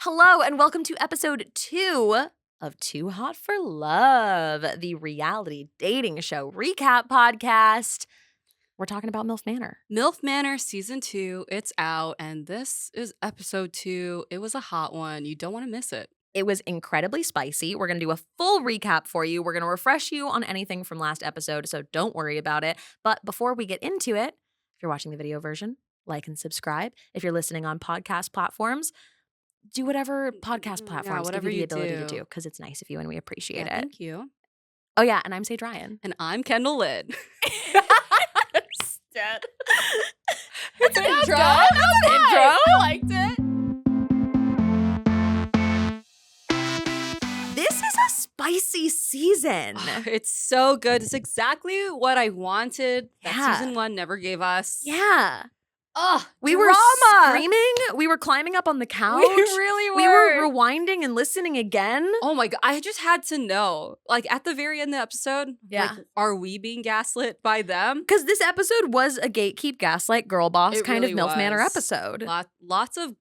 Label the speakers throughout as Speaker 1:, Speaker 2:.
Speaker 1: Hello and welcome to episode 2 of Too Hot for Love, the reality dating show recap podcast. We're talking about MILF Manor.
Speaker 2: MILF Manor Season 2, it's out, and this is episode 2. It was a hot one. You don't want to miss it.
Speaker 1: It was incredibly spicy. We're going to do a full recap for you. We're going to refresh you on anything from last episode, so don't worry about it. But before we get into it, if you're watching the video version, like and subscribe. If you're listening on podcast platforms, do whatever podcast platforms
Speaker 2: whatever
Speaker 1: give you the
Speaker 2: you
Speaker 1: ability to
Speaker 2: do.
Speaker 1: do, because it's nice of you and we appreciate it.
Speaker 2: Thank you.
Speaker 1: Oh yeah, and I'm Saige Ryan.
Speaker 2: And I'm Kendelle Lid.
Speaker 1: Dead.
Speaker 2: It's
Speaker 1: an intro. That's an intro.
Speaker 2: I liked it.
Speaker 1: This is a spicy season.
Speaker 2: It's so good. It's exactly what I wanted. That
Speaker 1: Yeah.
Speaker 2: Season 1 never gave us.
Speaker 1: Yeah.
Speaker 2: Oh,
Speaker 1: We were screaming. We were climbing up on the couch.
Speaker 2: We really were.
Speaker 1: We were rewinding and listening again.
Speaker 2: Oh my God. I just had to know. Like at the very end of the episode,
Speaker 1: Yeah.
Speaker 2: like, are we being gaslit by them?
Speaker 1: Because this episode was a gatekeep, gaslight, girl boss
Speaker 2: It
Speaker 1: kind
Speaker 2: really
Speaker 1: of MILF Manor
Speaker 2: was.
Speaker 1: episode.
Speaker 2: Lots of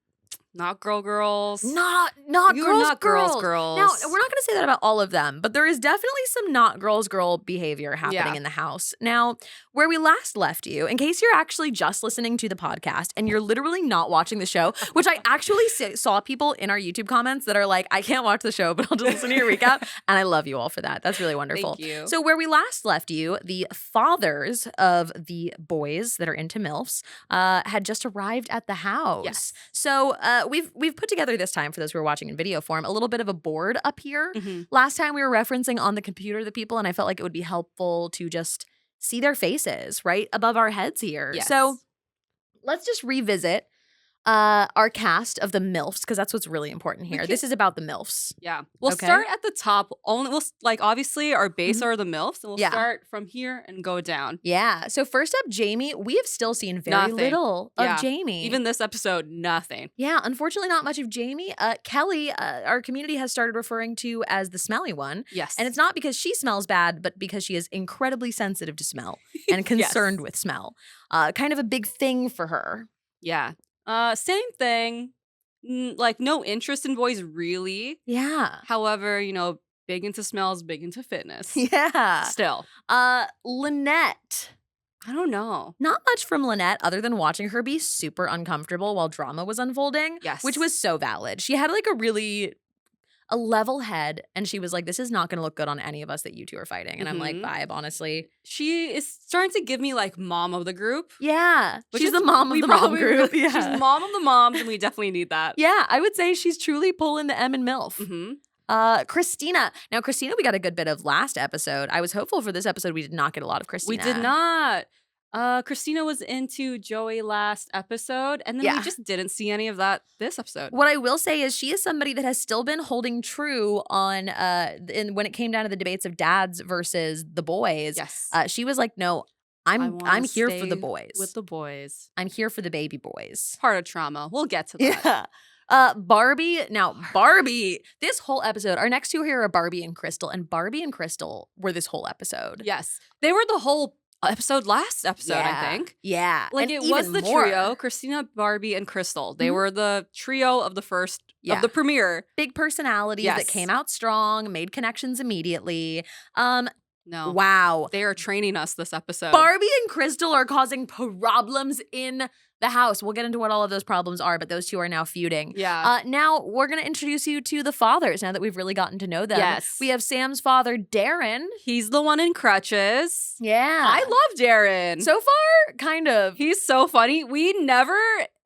Speaker 2: not girls.
Speaker 1: Not
Speaker 2: You
Speaker 1: girls,
Speaker 2: are not girls.
Speaker 1: Now, we're not going to say that about all of them, but there is definitely some not girl behavior happening
Speaker 2: Yeah.
Speaker 1: in the house. Now, where we last left you, in case you're actually just listening to the podcast and you're literally not watching the show, which I actually saw people in our YouTube comments that are like, I can't watch the show, but I'll just listen to your recap. And I love you all for that. That's really wonderful.
Speaker 2: Thank you.
Speaker 1: So where we last left you, the fathers of the boys that are into MILFs had just arrived at the house.
Speaker 2: Yes.
Speaker 1: So we've put together this time, for those who are watching in video form, a little bit of a board up here.
Speaker 2: Mhm.
Speaker 1: Last time we were referencing on the computer the people, and I felt like it would be helpful to just see their faces right above our heads here.
Speaker 2: Yes.
Speaker 1: So let's just revisit our cast of the MILFs, because that's what's really important here. This is about the MILFs.
Speaker 2: Yeah. We'll
Speaker 1: Okay.
Speaker 2: start at the top. Obviously our base
Speaker 1: Mhm.
Speaker 2: are the MILFs, and we'll
Speaker 1: Yeah.
Speaker 2: start from here and go down.
Speaker 1: Yeah. So first up, Jamie. We have still seen very
Speaker 2: Nothing.
Speaker 1: little of
Speaker 2: Yeah.
Speaker 1: Jamie.
Speaker 2: Even this episode, nothing.
Speaker 1: Yeah, unfortunately not much of Jamie. Kelly, our community has started referring to as the smelly one.
Speaker 2: Yes.
Speaker 1: And it's not because she smells bad, but because she is incredibly sensitive to smell and concerned with smell. Kind of a big thing for her.
Speaker 2: Yeah. Same thing. Like no interest in boys really.
Speaker 1: Yeah.
Speaker 2: However, big into smells, big into fitness.
Speaker 1: Yeah.
Speaker 2: Still.
Speaker 1: Lynette.
Speaker 2: I don't know.
Speaker 1: Not much from Lynette other than watching her be super uncomfortable while drama was unfolding.
Speaker 2: Yes.
Speaker 1: Which was so valid. She had like a level head, and she was like, this is not going to look good on any of us that you two are fighting. And I'm like,
Speaker 2: Mhm.
Speaker 1: vibe, honestly.
Speaker 2: She is starting to give me like mom of the group.
Speaker 1: Yeah.
Speaker 2: Which
Speaker 1: She's
Speaker 2: is-
Speaker 1: the mom of
Speaker 2: we
Speaker 1: the mom
Speaker 2: probably
Speaker 1: group.
Speaker 2: really-
Speaker 1: Yeah.
Speaker 2: She's mom of the moms, and we definitely need that.
Speaker 1: Yeah, I would say she's truly pulling the M in MILF.
Speaker 2: Mm-hmm.
Speaker 1: Christina. Now, Christina, we got a good bit of last episode. I was hopeful for this episode we did not get a lot of
Speaker 2: We
Speaker 1: Christina.
Speaker 2: did not. Christina was into Joey last episode, and then
Speaker 1: Yeah.
Speaker 2: we just didn't see any of that this episode.
Speaker 1: What I will say is she is somebody that has still been holding true on when it came down to the debates of dads versus the boys.
Speaker 2: Yes.
Speaker 1: She was like, no,
Speaker 2: I
Speaker 1: I'm
Speaker 2: wanna
Speaker 1: here for the
Speaker 2: stay
Speaker 1: boys.
Speaker 2: With the boys.
Speaker 1: I'm here for the baby boys.
Speaker 2: Part of trauma. We'll get to that.
Speaker 1: Yeah. Barbie. Now, Barbie, this whole episode, our next two here are Barbie and Crystal, and Barbie and Crystal were this whole episode.
Speaker 2: Yes. They were the whole last episode, I think.
Speaker 1: Yeah.
Speaker 2: Like
Speaker 1: and
Speaker 2: it was
Speaker 1: even
Speaker 2: the
Speaker 1: more.
Speaker 2: trio, Christina, Barbie, and Crystal. They
Speaker 1: Mhm.
Speaker 2: were the trio of the first
Speaker 1: Yeah.
Speaker 2: of the premiere.
Speaker 1: Big personalities that
Speaker 2: Yes.
Speaker 1: came out strong, made connections immediately.
Speaker 2: No.
Speaker 1: Wow.
Speaker 2: They are training us this episode.
Speaker 1: Barbie and Crystal are causing problems in the house. We'll get into what all of those problems are, but those two are now feuding.
Speaker 2: Yeah.
Speaker 1: Now we're going to introduce you to the fathers now that we've really gotten to know them.
Speaker 2: Yes.
Speaker 1: We have Sam's father, Darren.
Speaker 2: He's the one in crutches.
Speaker 1: Yeah.
Speaker 2: I love Darren.
Speaker 1: So far, kind of.
Speaker 2: He's so funny. We never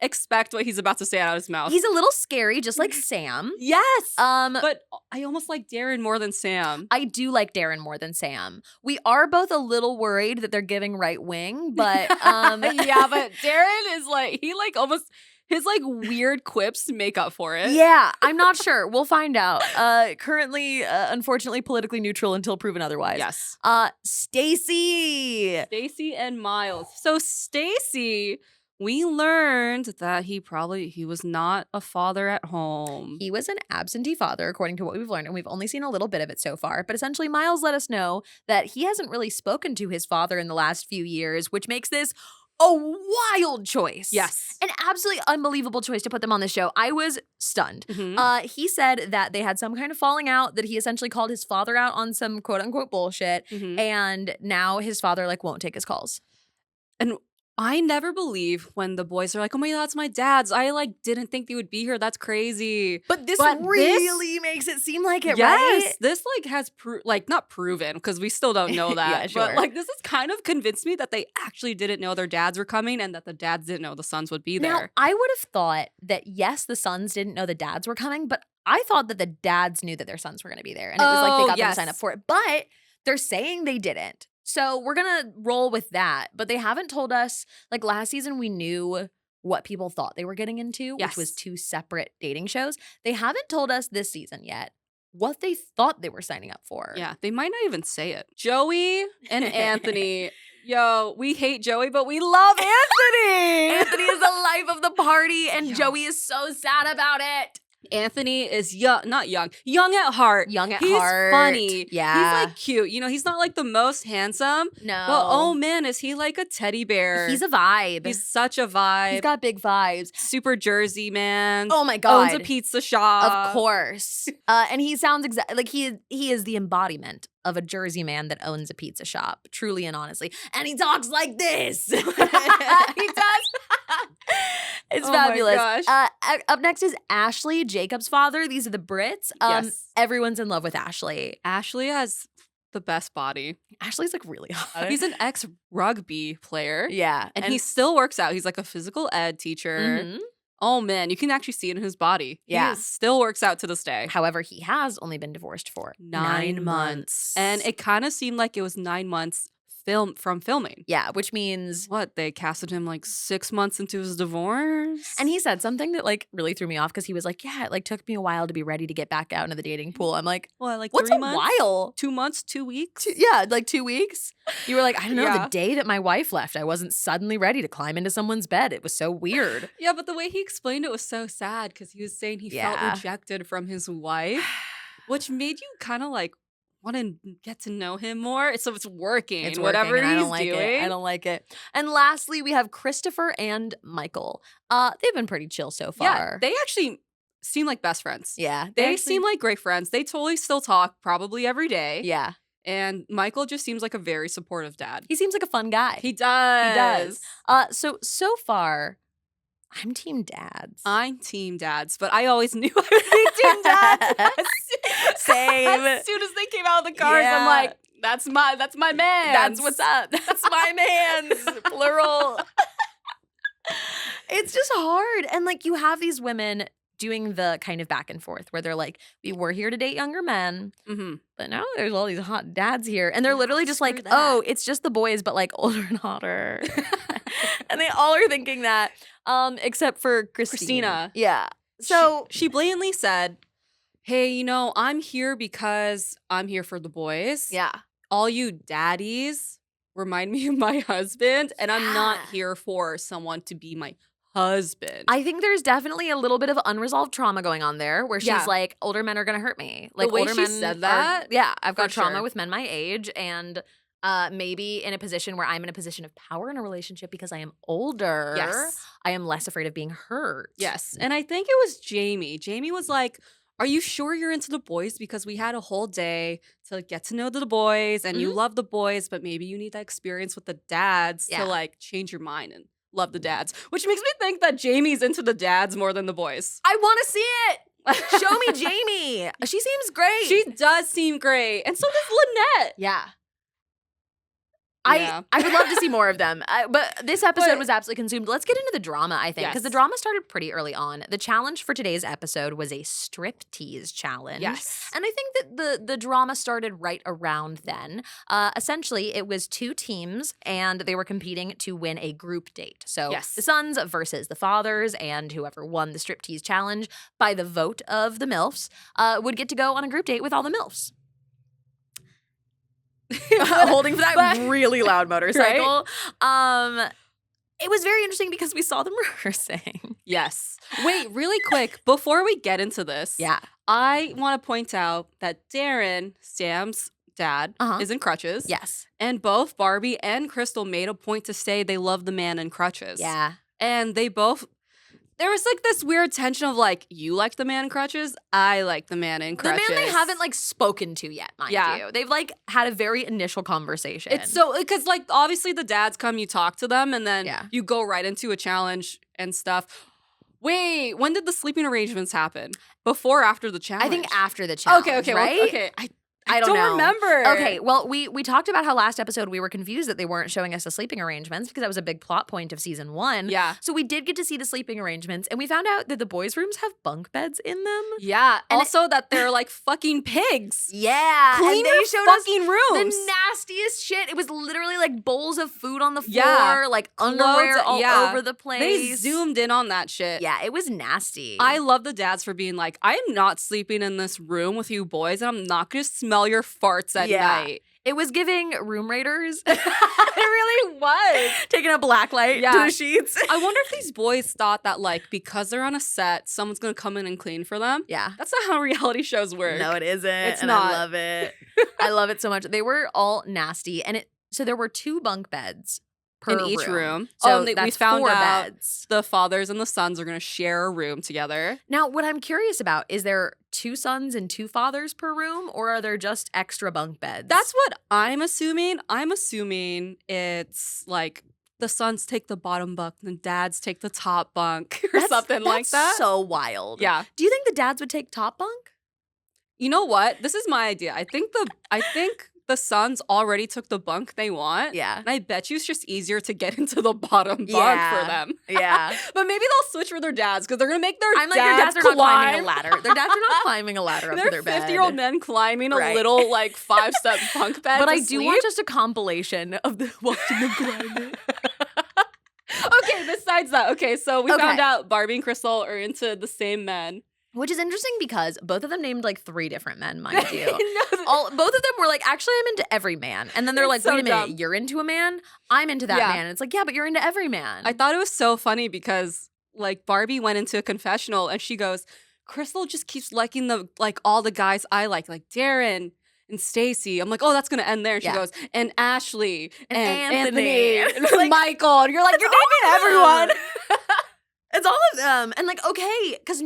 Speaker 2: expect what he's about to say out of his mouth.
Speaker 1: He's a little scary, just like Sam.
Speaker 2: yes.
Speaker 1: But
Speaker 2: But I almost like Darren more than Sam.
Speaker 1: I do like Darren more than Sam. We are both a little worried that they're giving right wing, but
Speaker 2: yeah, but Darren is like, he like almost, his like weird quips make up for it.
Speaker 1: yeah, I'm not sure. We'll find out. Currently, unfortunately, politically neutral until proven otherwise.
Speaker 2: Yes.
Speaker 1: Stacy.
Speaker 2: Stacy and Miles. So Stacy, we learned that he was not a father at home.
Speaker 1: He was an absentee father, according to what we've learned, and we've only seen a little bit of it so far. But essentially, Miles let us know that he hasn't really spoken to his father in the last few years, which makes this a wild choice.
Speaker 2: Yes.
Speaker 1: An absolutely unbelievable choice to put them on the show. I was stunned.
Speaker 2: Mhm.
Speaker 1: He said that they had some kind of falling out, that he essentially called his father out on some quote unquote bullshit.
Speaker 2: Mhm.
Speaker 1: And now his father like won't take his calls.
Speaker 2: And I never believe when the boys are like, oh my God, that's my dad's. I like didn't think they would be here. That's crazy.
Speaker 1: But this
Speaker 2: But
Speaker 1: really makes it seem like it,
Speaker 2: Yes,
Speaker 1: right?
Speaker 2: this like has not proven because we still don't know that.
Speaker 1: Yeah, sure.
Speaker 2: But like this has kind of convinced me that they actually didn't know their dads were coming and that the dads didn't know the sons would be
Speaker 1: Now,
Speaker 2: there.
Speaker 1: I would have thought that yes, the sons didn't know the dads were coming, but I thought that the dads knew that their sons were going to be there. And it was like they got them to sign up for it. But they're saying they didn't. So we're going to roll with that. But they haven't told us, like last season, we knew what people thought they were getting into, which was 2 separate dating shows. They haven't told us this season yet what they thought they were signing up for.
Speaker 2: Yeah, they might not even say it. Joey and Anthony. Yo, we hate Joey, but we love Anthony.
Speaker 1: Anthony is the life of the party, and
Speaker 2: Yo.
Speaker 1: Joey is so sad about it.
Speaker 2: Anthony is young at heart.
Speaker 1: Young at
Speaker 2: he's
Speaker 1: heart.
Speaker 2: funny.
Speaker 1: Yeah.
Speaker 2: He's like cute. You know, he's not like the most handsome.
Speaker 1: No.
Speaker 2: But oh man, is he like a teddy bear?
Speaker 1: He's a vibe.
Speaker 2: He's such a vibe.
Speaker 1: He's got big vibes.
Speaker 2: Super Jersey man.
Speaker 1: Oh my God.
Speaker 2: Owns a pizza shop.
Speaker 1: Of course. And he sounds like he is the embodiment of a Jersey man that owns a pizza shop, truly and honestly. And he talks like this. He does. It's
Speaker 2: Oh my
Speaker 1: fabulous.
Speaker 2: gosh.
Speaker 1: Up next is Ashley, Jacob's father. These are the Brits.
Speaker 2: Yes.
Speaker 1: Everyone's in love with Ashley.
Speaker 2: Ashley has the best body.
Speaker 1: Ashley's like really hot.
Speaker 2: He's an ex-rugby player.
Speaker 1: Yeah.
Speaker 2: And he still works out. He's like a physical ed teacher.
Speaker 1: Mhm.
Speaker 2: Oh man, you can actually see it in his body.
Speaker 1: Yeah.
Speaker 2: He still works out to this day.
Speaker 1: However, he has only been divorced for
Speaker 2: 9 months. And it kind of seemed like it was 9 months from filming.
Speaker 1: yeah, which means
Speaker 2: What, they casted him like 6 months into his divorce?
Speaker 1: and he said something that like really threw me off because he was like, yeah, it like took me a while to be ready to get back out into the dating pool. I'm like,
Speaker 2: what, like
Speaker 1: what's
Speaker 2: 3
Speaker 1: a
Speaker 2: months?
Speaker 1: while?
Speaker 2: 2 months, 2 weeks?
Speaker 1: Yeah, like 2 weeks. You were like, I don't know,
Speaker 2: Yeah.
Speaker 1: the day that my wife left, I wasn't suddenly ready to climb into someone's bed. It was so weird.
Speaker 2: Yeah, but the way he explained it was so sad because he was saying he felt
Speaker 1: Yeah.
Speaker 2: rejected from his wife, which made you kind of like want to get to know him more. So it's working.
Speaker 1: It's
Speaker 2: whatever
Speaker 1: working, and
Speaker 2: he's
Speaker 1: I don't like
Speaker 2: doing.
Speaker 1: it. I don't like it. And lastly, we have Christopher and Michael. They've been pretty chill so
Speaker 2: Yeah,
Speaker 1: far.
Speaker 2: they actually seem like best friends.
Speaker 1: Yeah,
Speaker 2: They
Speaker 1: actually-
Speaker 2: seem like great friends. They totally still talk probably every day.
Speaker 1: yeah.
Speaker 2: And Michael just seems like a very supportive dad.
Speaker 1: He seems like a fun guy.
Speaker 2: He does.
Speaker 1: So far, I'm team dads.
Speaker 2: I'm team dads, but I always knew I would be team dads.
Speaker 1: Same.
Speaker 2: As soon as they came out of the cars,
Speaker 1: Yeah.
Speaker 2: I'm like, that's my man.
Speaker 1: That's what's up. That's my man's plural. It's just hard. And like you have these women doing the kind of back and forth where they're like, we were here to date younger men,
Speaker 2: Mm-hmm.
Speaker 1: but now there's all these hot dads here. And they're literally just like,
Speaker 2: screw that.
Speaker 1: oh, it's just the boys, but like older and hotter. And they all are thinking that, except for
Speaker 2: Christina.
Speaker 1: Yeah. So
Speaker 2: she blatantly said, hey, you know, I'm here because I'm here for the boys.
Speaker 1: yeah.
Speaker 2: All you daddies remind me of my husband, and I'm not
Speaker 1: Yeah.
Speaker 2: here for someone to be my husband.
Speaker 1: I think there's definitely a little bit of unresolved trauma going on there where she's
Speaker 2: Yeah.
Speaker 1: like, older men are going to hurt me. Like,
Speaker 2: way
Speaker 1: older
Speaker 2: she
Speaker 1: men
Speaker 2: said
Speaker 1: are-
Speaker 2: that,
Speaker 1: yeah, I've got
Speaker 2: for
Speaker 1: trauma
Speaker 2: sure.
Speaker 1: with men my age and maybe in a position where I'm in a position of power in a relationship because I am older.
Speaker 2: Yes.
Speaker 1: I am less afraid of being hurt.
Speaker 2: Yes. And I think it was Jamie. Jamie was like, are you sure you're into the boys? Because we had a whole day to get to know the boys and you love the boys, but maybe you need that experience with the dads
Speaker 1: Yeah.
Speaker 2: to like change your mind and love the dads. Which makes me think that Jamie's into the dads more than the boys.
Speaker 1: I want to see it. Show me Jamie. She seems great.
Speaker 2: She does seem great. And so does Lynette.
Speaker 1: yeah.
Speaker 2: Yeah.
Speaker 1: I would love to see more of them. But this episode
Speaker 2: But-
Speaker 1: was absolutely consumed. Let's get into the drama, I think, because the
Speaker 2: Yes.
Speaker 1: drama started pretty early on. The challenge for today's episode was a striptease challenge.
Speaker 2: Yes.
Speaker 1: And I think that the drama started right around then. Essentially, it was 2 teams, and they were competing to win a group date. So
Speaker 2: Yes.
Speaker 1: the sons versus the fathers, and whoever won the striptease challenge by the vote of the MILFs would get to go on a group date with all the MILFs. Holding for that
Speaker 2: but-
Speaker 1: really loud motorcycle. It was very interesting because we saw them rehearsing.
Speaker 2: Yes. Wait, really quick, before we get into this,
Speaker 1: Yeah.
Speaker 2: I want to point out that Darren, Sam's dad, is in crutches.
Speaker 1: Yes.
Speaker 2: And both Barbie and Crystal made a point to say they love the man in crutches.
Speaker 1: Yeah.
Speaker 2: And they both, there was like this weird tension of like, you like the man in crutches, I like the man in crutches.
Speaker 1: The man they haven't like spoken to yet, mind you. They've like had a very initial conversation.
Speaker 2: It's so, because like obviously the dads come, you talk to them, and then you go right into a challenge and stuff. Wait, when did the sleeping arrangements happen? Before or after the challenge?
Speaker 1: I think after the challenge. Okay,
Speaker 2: right?
Speaker 1: Well,
Speaker 2: okay. I don't remember.
Speaker 1: Okay, well, we talked about how last episode we were confused that they weren't showing us the sleeping arrangements because that was a big plot point of season 1.
Speaker 2: Yeah.
Speaker 1: So we did get to see the sleeping arrangements, and we found out that the boys' rooms have bunk beds in them.
Speaker 2: Yeah. And also that they're like fucking pigs.
Speaker 1: Yeah.
Speaker 2: Clean
Speaker 1: and
Speaker 2: your
Speaker 1: they showed
Speaker 2: fucking
Speaker 1: us
Speaker 2: rooms.
Speaker 1: the nastiest shit. It was literally like bowls of food on the floor, like underwear all over the place.
Speaker 2: They zoomed in on that shit.
Speaker 1: Yeah, it was nasty.
Speaker 2: I love the dads for being like, I am not sleeping in this room with you boys, and I'm not going to smell your farts at night.
Speaker 1: It was giving room raiders.
Speaker 2: It really was.
Speaker 1: Taking a black light to the sheets.
Speaker 2: I wonder if these boys thought that, like, because they're on a set, someone's going to come in and clean for them.
Speaker 1: Yeah.
Speaker 2: That's not how reality shows work.
Speaker 1: No, it isn't.
Speaker 2: It's
Speaker 1: and
Speaker 2: not.
Speaker 1: I love it. I love it so much. They were all nasty. And so there were 2 bunk beds per
Speaker 2: in each room.
Speaker 1: So
Speaker 2: we
Speaker 1: that's
Speaker 2: found
Speaker 1: 4
Speaker 2: out
Speaker 1: beds.
Speaker 2: The fathers and the sons are going to share a room together.
Speaker 1: Now, what I'm curious about, is there 2 sons and 2 fathers per room, or are there just extra bunk beds?
Speaker 2: That's what I'm assuming. I'm assuming it's like the sons take the bottom bunk and the dads take the top bunk or something like that.
Speaker 1: That's so wild.
Speaker 2: Yeah.
Speaker 1: Do you think the dads would take top bunk?
Speaker 2: You know what? This is my idea. I think the sons already took the bunk they want.
Speaker 1: Yeah.
Speaker 2: And I bet you it's just easier to get into the bottom bunk for them.
Speaker 1: Yeah.
Speaker 2: But maybe they'll switch for their dads because they're going to make their
Speaker 1: I'm like, their dads are
Speaker 2: climb.
Speaker 1: not climbing a ladder. Their dads are not climbing a ladder up to their bed.
Speaker 2: 50-year-old men climbing a little, like, 5-step bunk bed.
Speaker 1: But I
Speaker 2: sleep.
Speaker 1: do want just a compilation of the watching them climb it.
Speaker 2: Okay, besides that, so we found out Barbie and Crystal are into the same men.
Speaker 1: Which is interesting because both of them named like 3 different men, mind you. Both of them were like, actually, I'm into every man. And then they're like, wait a minute, you're into a man? I'm into that man. And it's like, yeah, but you're into every man.
Speaker 2: I thought it was so funny because like Barbie went into a confessional and she goes, Crystal just keeps liking all the guys I like Darren and Stacy. I'm like, oh, that's going to end there. And she goes, and Ashley and Anthony and
Speaker 1: like,
Speaker 2: Michael. And you're like, you're naming everyone.
Speaker 1: It's all of them. And like, okay, because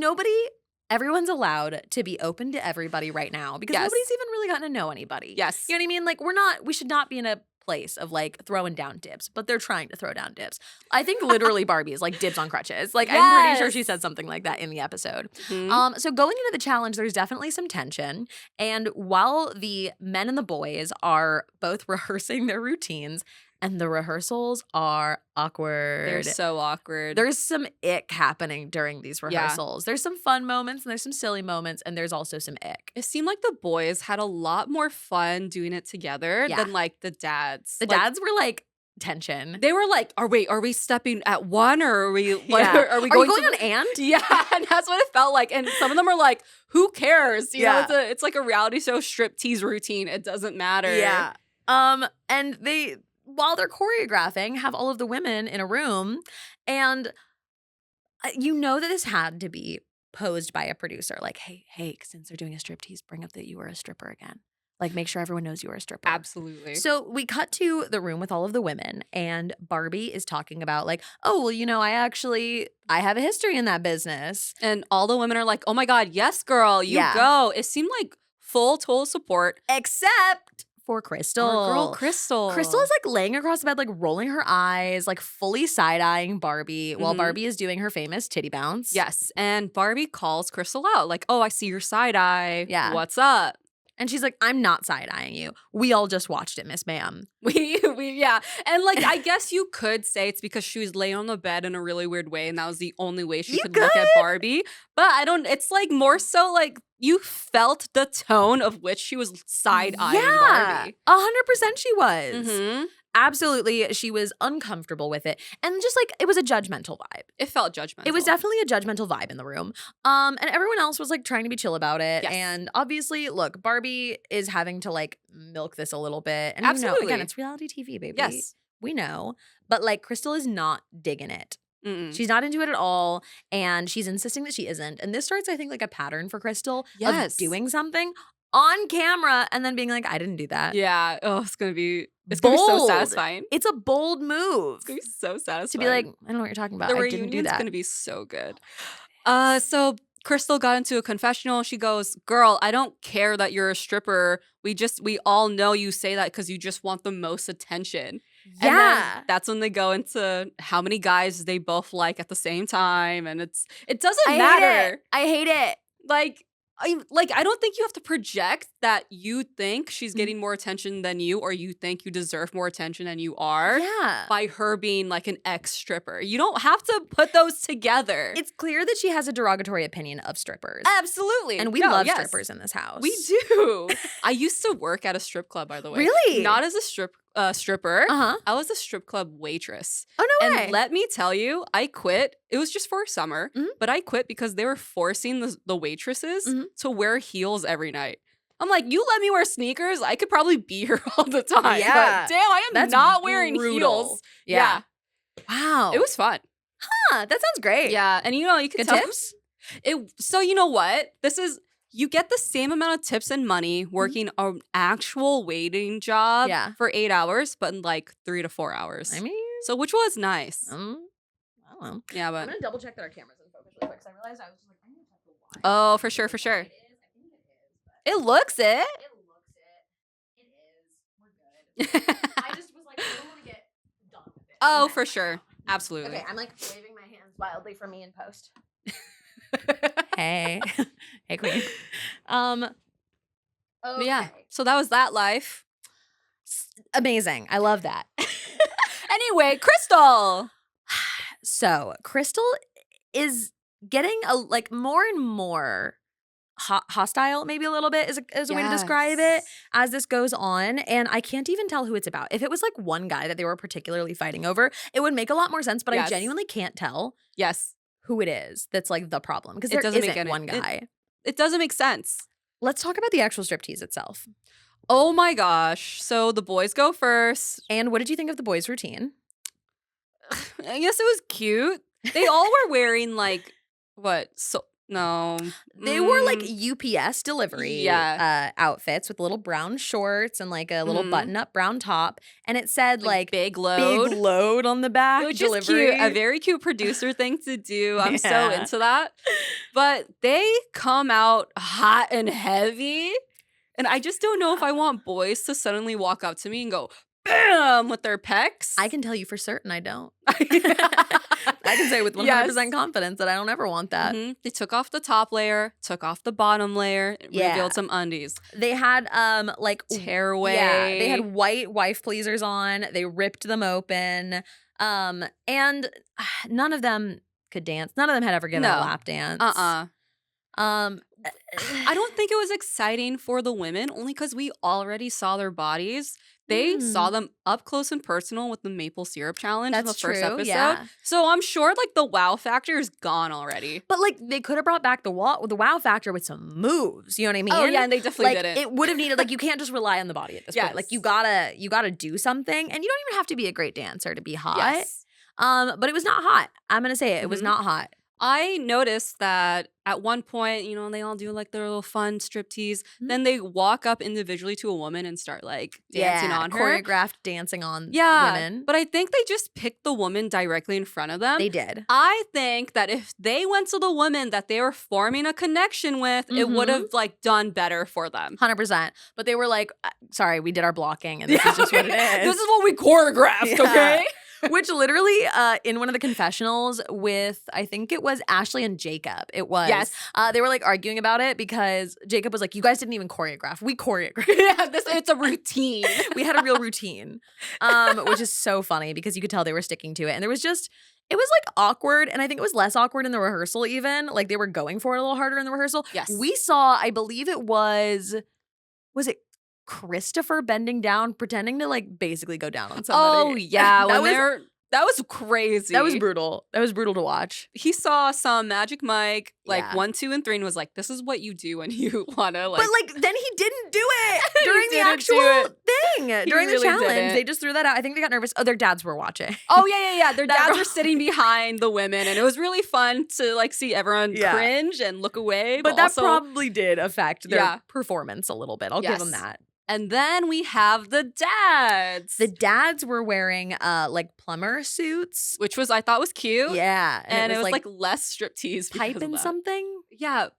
Speaker 1: everyone's allowed to be open to everybody right now because nobody's even really gotten to know anybody.
Speaker 2: Yes.
Speaker 1: You know what I mean? Like, we should not be in a place of like throwing down dibs, but they're trying to throw down dibs. I think literally Barbie is like dibs on crutches. Like, I'm pretty sure she said something like that in the episode.
Speaker 2: Mm-hmm.
Speaker 1: So going into the challenge, there's definitely some tension. And while the men and the boys are both rehearsing their routines, and the rehearsals are awkward.
Speaker 2: They're so awkward.
Speaker 1: There's some ick happening during these rehearsals. There's some fun moments and there's some silly moments and there's also some ick.
Speaker 2: It seemed like the boys had a lot more fun doing it together than like the dads.
Speaker 1: The dads were like tension.
Speaker 2: They were like, are we stepping at 1 or are we like,
Speaker 1: are we going on and?
Speaker 2: Yeah, and that's what it felt like. And some of them are like, who cares? You know, it's like a reality show striptease routine. It doesn't matter.
Speaker 1: Yeah. And they, while they're choreographing, have all of the women in a room, and you know that this had to be posed by a producer. Like, hey, since they're doing a striptease, bring up that you were a stripper again. Like, make sure everyone knows you were a stripper.
Speaker 2: Absolutely.
Speaker 1: So we cut to the room with all of the women, and Barbie is talking about like, oh, well, you know, I have a history in that business.
Speaker 2: And all the women are like, oh my God, yes, girl, you go. It seemed like full total support.
Speaker 1: Except for Crystal.
Speaker 2: Our girl Crystal.
Speaker 1: Crystal is like laying across the bed, like rolling her eyes, like fully side-eyeing Barbie while Barbie is doing her famous titty bounce.
Speaker 2: Yes. And Barbie calls Crystal out like, oh, I see your side eye.
Speaker 1: Yeah.
Speaker 2: What's up?
Speaker 1: And she's like, I'm not side-eyeing you. We all just watched it, Miss Ma'am.
Speaker 2: Yeah. And like, I guess you could say it's because she was laying on the bed in a really weird way and that was the only way she could look at Barbie. But it's like more so like you felt the tone of which she was side-eyeing Barbie.
Speaker 1: 100% she was.
Speaker 2: Mm-hmm.
Speaker 1: Absolutely. She was uncomfortable with it. And just like, it was a judgmental vibe.
Speaker 2: It felt judgmental.
Speaker 1: It was definitely a judgmental vibe in the room. And everyone else was like trying to be chill about it.
Speaker 2: Yes.
Speaker 1: And obviously, look, Barbie is having to like milk this a little bit. And
Speaker 2: absolutely.
Speaker 1: You know, again, it's reality TV, baby.
Speaker 2: Yes.
Speaker 1: We know. But like, Crystal is not digging it.
Speaker 2: Mm-mm.
Speaker 1: She's not into it at all. And she's insisting that she isn't. And this starts, I think, like a pattern for Crystal of doing something on camera and then being like, I didn't do that.
Speaker 2: Yeah. Oh, it's gonna be so satisfying.
Speaker 1: It's a bold move.
Speaker 2: It's gonna be so satisfying.
Speaker 1: To be like, I don't know what you're talking about.
Speaker 2: The
Speaker 1: I didn't do that.
Speaker 2: reunion's gonna be so good. So Crystal got into a confessional. She goes, girl, I don't care that you're a stripper. We all know you say that because you just want the most attention.
Speaker 1: Yeah.
Speaker 2: And then that's when they go into how many guys they both like at the same time. And it doesn't matter.
Speaker 1: I hate it.
Speaker 2: I don't think you have to project that you think she's getting more attention than you, or you think you deserve more attention than you are.
Speaker 1: Yeah.
Speaker 2: By her being like an ex-stripper. You don't have to put those together.
Speaker 1: It's clear that she has a derogatory opinion of strippers.
Speaker 2: Absolutely.
Speaker 1: And we love strippers in this house.
Speaker 2: We do. I used to work at a strip club, by the way.
Speaker 1: Really?
Speaker 2: Not as a stripper.
Speaker 1: Uh-huh.
Speaker 2: I was a strip club waitress.
Speaker 1: Oh, no way.
Speaker 2: And let me tell you, I quit. It was just for a summer, but I quit because they were forcing the waitresses to wear heels every night. I'm like, you let me wear sneakers, I could probably be here all the time.
Speaker 1: Yeah.
Speaker 2: But damn, I am not wearing heels.
Speaker 1: Yeah. Wow.
Speaker 2: It was fun.
Speaker 1: Huh, that sounds great.
Speaker 2: Yeah. And you could
Speaker 1: Good
Speaker 2: tell.
Speaker 1: tips?
Speaker 2: So you know what? You get the same amount of tips and money working an actual waiting job for 8 hours, but in like 3 to 4 hours.
Speaker 1: I mean.
Speaker 2: So which was nice.
Speaker 1: I don't know.
Speaker 2: Yeah, but
Speaker 1: I'm going to double check that our camera's in focus really quick because I realized I was just like, I need to check the why.
Speaker 2: Oh, for sure, for sure. It looks it.
Speaker 1: It is. We're good. I just was like, I don't want to get done with it.
Speaker 2: Oh, for sure. Absolutely.
Speaker 1: Okay, I'm like waving my hands wildly for me in post. Hey. Hey, queen. Okay.
Speaker 2: Yeah. So that was that life.
Speaker 1: Amazing. I love that.
Speaker 2: Anyway, Crystal.
Speaker 1: So Crystal is getting more and more hostile, maybe a little bit is a way to describe it as this goes on. And I can't even tell who it's about. If it was like one guy that they were particularly fighting over, it would make a lot more sense. But I genuinely can't tell who it is that's like the problem. Because there isn't one guy.
Speaker 2: It doesn't make sense.
Speaker 1: Let's talk about the actual striptease itself.
Speaker 2: Oh my gosh. So the boys go first.
Speaker 1: And what did you think of the boys' routine?
Speaker 2: I guess it was cute. They all were wearing like, what? No.
Speaker 1: They wore like UPS delivery outfits with little brown shorts and like a little button-up brown top. And it said like
Speaker 2: big load
Speaker 1: on the back.
Speaker 2: Which is cute. A very cute producer thing to do. I'm so into that. But they come out hot and heavy. And I just don't know if I want boys to suddenly walk up to me and go, bam, with their pecs.
Speaker 1: I can tell you for certain I don't. I can say with 100% confidence that I don't ever want that.
Speaker 2: They took off the top layer, took off the bottom layer, revealed some undies.
Speaker 1: They had like
Speaker 2: tearaway.
Speaker 1: Yeah, they had white wife pleasers on. They ripped them open. And none of them could dance. None of them had ever given a lap dance.
Speaker 2: I don't think it was exciting for the women, only because we already saw their bodies. They saw them up close and personal with the maple syrup challenge in the first episode.
Speaker 1: Yeah.
Speaker 2: So I'm sure like the wow factor is gone already.
Speaker 1: But like they could have brought back the wow factor with some moves. You know what I mean?
Speaker 2: Oh yeah, and they definitely didn't.
Speaker 1: It would have needed like you can't just rely on the body at this point. Like you gotta do something, and you don't even have to be a great dancer to be hot.
Speaker 2: Yes.
Speaker 1: But it was not hot. I'm gonna say it. It was not hot.
Speaker 2: I noticed that at one point, they all do like their little fun striptease. Then they walk up individually to a woman and start like dancing on her.
Speaker 1: Choreographed dancing on women.
Speaker 2: But I think they just picked the woman directly in front of them.
Speaker 1: They did.
Speaker 2: I think that if they went to the woman that they were forming a connection with, it would have like done better for them.
Speaker 1: 100%. But they were like, sorry, we did our blocking and this is just what it is.
Speaker 2: This is what we choreographed, okay?
Speaker 1: Which literally, in one of the confessionals with, I think it was Ashley and Jacob. It was.
Speaker 2: Yes.
Speaker 1: They were like arguing about it because Jacob was like, you guys didn't even choreograph. We choreographed.
Speaker 2: It's a routine.
Speaker 1: We had a real routine, which is so funny because you could tell they were sticking to it. And there was just, it was like awkward. And I think it was less awkward in the rehearsal even. Like they were going for it a little harder in the rehearsal.
Speaker 2: Yes.
Speaker 1: We saw, I believe it was it Christopher bending down, pretending to like basically go down on somebody.
Speaker 2: Oh yeah, when they're That was crazy.
Speaker 1: That was brutal. That was brutal to watch.
Speaker 2: He saw some Magic Mike, like
Speaker 1: Yeah.
Speaker 2: 1, 2, and 3, and was like, "This is what you do when you wanna like."
Speaker 1: But like, then he didn't do it
Speaker 2: He
Speaker 1: during the
Speaker 2: didn't do
Speaker 1: actual thing. During the
Speaker 2: really
Speaker 1: challenge,
Speaker 2: didn't.
Speaker 1: they just threw that out. I think they got nervous. Oh, their dads were watching.
Speaker 2: Oh yeah. Their
Speaker 1: That
Speaker 2: dads
Speaker 1: girl-
Speaker 2: were sitting behind the women, and it was really fun to like see everyone
Speaker 1: Yeah.
Speaker 2: cringe and look away.
Speaker 1: But that
Speaker 2: also,
Speaker 1: probably did affect their
Speaker 2: Yeah.
Speaker 1: performance a little bit. I'll give them
Speaker 2: Yes.
Speaker 1: that.
Speaker 2: And then we have the dads,
Speaker 1: The dads were wearing like plumber suits.
Speaker 2: which was I thought was cute.
Speaker 1: Yeah.
Speaker 2: and it was like less striptease. because
Speaker 1: pipe
Speaker 2: of
Speaker 1: and
Speaker 2: that.
Speaker 1: something.
Speaker 2: Yeah,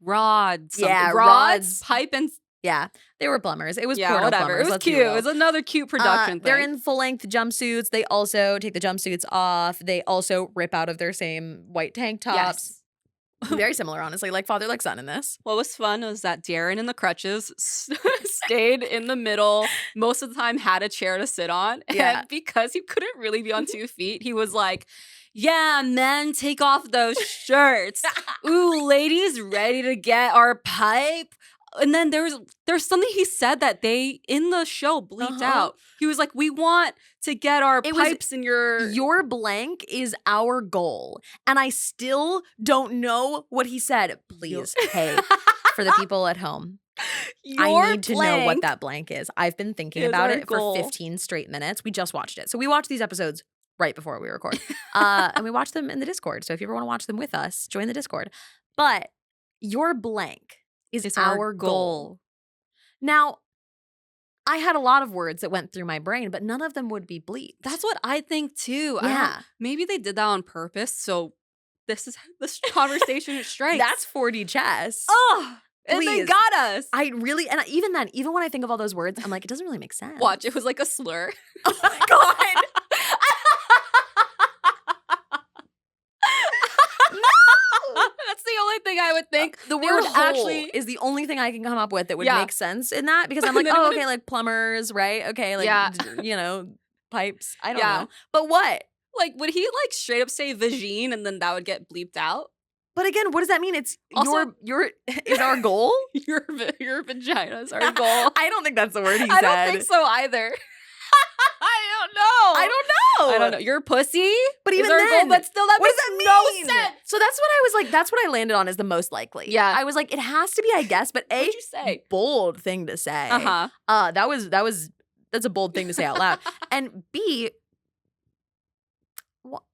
Speaker 2: rods.
Speaker 1: Yeah,
Speaker 2: rods,
Speaker 1: rods.
Speaker 2: pipe, and
Speaker 1: Yeah. They were plumbers. It was
Speaker 2: yeah,
Speaker 1: porno
Speaker 2: whatever.
Speaker 1: plumbers.
Speaker 2: It was
Speaker 1: let's be
Speaker 2: cute. It
Speaker 1: real.
Speaker 2: was another cute production
Speaker 1: They're
Speaker 2: thing.
Speaker 1: in full-length jumpsuits. They also take the jumpsuits off. They also rip out of their same white tank tops.
Speaker 2: Yes.
Speaker 1: Very similar, honestly. Like father, like son in this.
Speaker 2: What was fun was that Darren in the crutches stayed in the middle. Most of the time, had a chair to sit on.
Speaker 1: Yeah.
Speaker 2: And because he couldn't really be on 2 feet, he was like, "Yeah, men, take off those shirts. Ooh, ladies, ready to get our pipe." And then there's something he said that they in the show bleeped out. He was like, "We want to get our
Speaker 1: It was,
Speaker 2: pipes in your."
Speaker 1: Your blank is our goal. And I still don't know what he said. Please, hey, for the people at home. I need to know what that blank is. I've been thinking
Speaker 2: is
Speaker 1: about
Speaker 2: our
Speaker 1: it
Speaker 2: goal.
Speaker 1: for 15 straight minutes. We just watched it. So we watched these episodes right before we record. And we watched them in the Discord. So if you ever want to watch them with us, join the Discord. But your blank is
Speaker 2: It's
Speaker 1: our goal. Now, I had a lot of words that went through my brain, but none of them would be bleeped.
Speaker 2: That's what I think too.
Speaker 1: Yeah.
Speaker 2: Maybe they did that on purpose. So this conversation is strikes.
Speaker 1: That's 4D chess.
Speaker 2: oh, and they
Speaker 1: please.
Speaker 2: got us.
Speaker 1: I really, and even then, even when I think of all those words, I'm like, it doesn't really make sense.
Speaker 2: Watch, it was like a slur.
Speaker 1: Oh my God.
Speaker 2: That's the only thing I would think.
Speaker 1: The
Speaker 2: They
Speaker 1: word
Speaker 2: would
Speaker 1: actually
Speaker 2: actually.
Speaker 1: is the only thing I can come up with that would
Speaker 2: Yeah.
Speaker 1: make sense in that because I'm like,
Speaker 2: Then it
Speaker 1: oh,
Speaker 2: would've-
Speaker 1: okay, like plumbers, right? Okay, like,
Speaker 2: Yeah.
Speaker 1: you know, pipes. I don't
Speaker 2: Yeah.
Speaker 1: know. But what?
Speaker 2: Like, would he like straight up say vagine and then that would get bleeped out?
Speaker 1: But again, what does that mean? It's
Speaker 2: Also-
Speaker 1: your is our goal?
Speaker 2: Your vagina is our goal.
Speaker 1: I don't think that's the word he
Speaker 2: I
Speaker 1: said.
Speaker 2: don't think so either. I don't know.
Speaker 1: I don't know.
Speaker 2: I don't know. Your pussy.
Speaker 1: But
Speaker 2: is
Speaker 1: even
Speaker 2: our
Speaker 1: then,
Speaker 2: goal, but still, that
Speaker 1: what
Speaker 2: makes
Speaker 1: does that mean?
Speaker 2: no sense.
Speaker 1: So that's what I was like. That's what I landed on as the most likely.
Speaker 2: Yeah.
Speaker 1: I was like, it has to be, I guess. But A,
Speaker 2: What'd you say?
Speaker 1: bold thing to say.
Speaker 2: Uh-huh.
Speaker 1: That's a bold thing to say out loud. And B,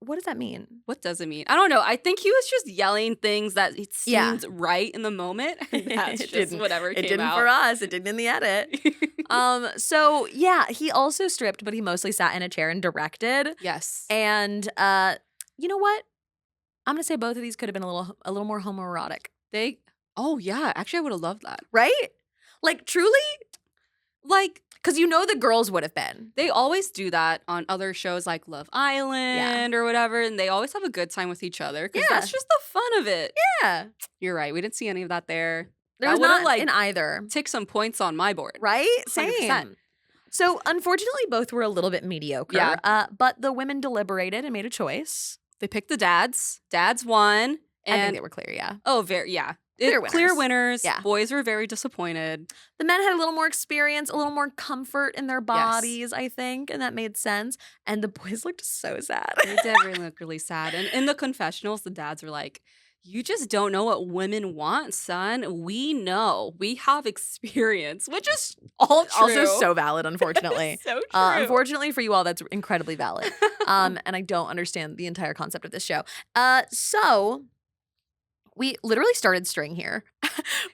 Speaker 1: what does that mean?
Speaker 2: What does it mean? I don't know. I think he was just yelling things that it
Speaker 1: Yeah.
Speaker 2: seemed right in the moment. And that's
Speaker 1: It
Speaker 2: just
Speaker 1: didn't.
Speaker 2: whatever
Speaker 1: It
Speaker 2: came
Speaker 1: didn't
Speaker 2: out.
Speaker 1: for us. It didn't in the edit. So yeah, he also stripped, but he mostly sat in a chair and directed.
Speaker 2: Yes.
Speaker 1: And you know what? I'm gonna say both of these could have been a little more homoerotic,
Speaker 2: Oh yeah. Actually, I would have loved that.
Speaker 1: right? Like truly,
Speaker 2: Like,
Speaker 1: because you know the girls would have been.
Speaker 2: they always do that on other shows like Love Island or whatever, and they always have a good time with each other because
Speaker 1: Yeah.
Speaker 2: that's just the fun of it.
Speaker 1: Yeah,
Speaker 2: You're right. We didn't see any of that there.
Speaker 1: there
Speaker 2: That
Speaker 1: was
Speaker 2: would've,
Speaker 1: not
Speaker 2: like,
Speaker 1: in either,
Speaker 2: Tick some points on my board.
Speaker 1: right?
Speaker 2: 100%.
Speaker 1: Same. So unfortunately, both were a little bit mediocre.
Speaker 2: Yeah.
Speaker 1: But the women deliberated and made a choice.
Speaker 2: They picked the dads. Dads won.
Speaker 1: I think
Speaker 2: And
Speaker 1: they were clear. Yeah.
Speaker 2: Clear
Speaker 1: winners.
Speaker 2: winners.
Speaker 1: Yeah.
Speaker 2: Boys were very disappointed.
Speaker 1: The men had a little more experience, a little more comfort in their bodies, I think, and that made sense. And the boys looked so sad.
Speaker 2: They did really look really sad. And in the confessionals, the dads were like, "You just don't know what women want, son. We know. We have experience," which is all true.
Speaker 1: Also so valid, unfortunately.
Speaker 2: so true.
Speaker 1: Unfortunately for you all, that's incredibly valid. And I don't understand the entire concept of this show. So we literally started string here.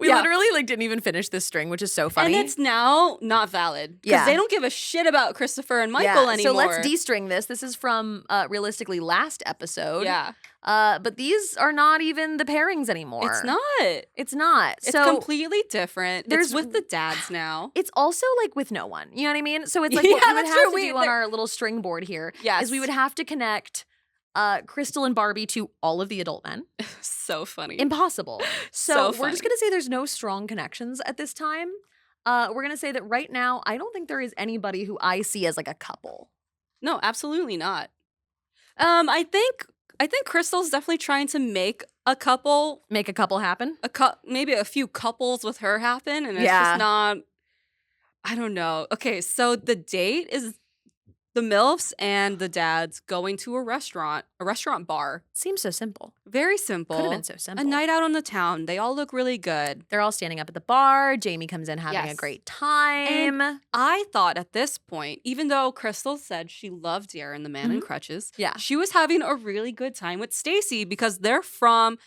Speaker 1: We
Speaker 2: Yeah.
Speaker 1: literally didn't even finish this string, which is so funny.
Speaker 2: And it's now not valid because
Speaker 1: Yeah.
Speaker 2: they don't give a shit about Christopher and Michael anymore.
Speaker 1: So let's de-string this. This is from realistically last episode.
Speaker 2: Yeah,
Speaker 1: But these are not even the pairings anymore.
Speaker 2: it's not.
Speaker 1: It's not.
Speaker 2: It's
Speaker 1: so
Speaker 2: completely different.
Speaker 1: there's-
Speaker 2: It's with the dads now.
Speaker 1: it's also with no one. You know what I mean? So it's like
Speaker 2: Yeah,
Speaker 1: what we would
Speaker 2: that's
Speaker 1: have
Speaker 2: true.
Speaker 1: to do on our little string board here
Speaker 2: Yes,
Speaker 1: is we would have to connect Crystal and Barbie to all of the adult men.
Speaker 2: so funny.
Speaker 1: Impossible. So
Speaker 2: So
Speaker 1: we're just
Speaker 2: funny.
Speaker 1: gonna say there's no strong connections at this time. We're gonna say that right now, I don't think there is anybody who I see as a couple.
Speaker 2: No, absolutely not. I think Crystal's definitely trying to make a couple,
Speaker 1: Make a couple happen.
Speaker 2: maybe a few couples with her happen, and it's
Speaker 1: Yeah.
Speaker 2: just not. I don't know. Okay, so the date is the MILFs and the dads going to a restaurant bar.
Speaker 1: Seems so simple.
Speaker 2: Very simple.
Speaker 1: Could have been so simple.
Speaker 2: A night out on the town. They all look really good.
Speaker 1: They're all standing up at the bar. Jamie comes in having a great time.
Speaker 2: And I thought at this point, even though Crystal said she loved Darren, the man in crutches, she was having a really good time with Stacy because they're from,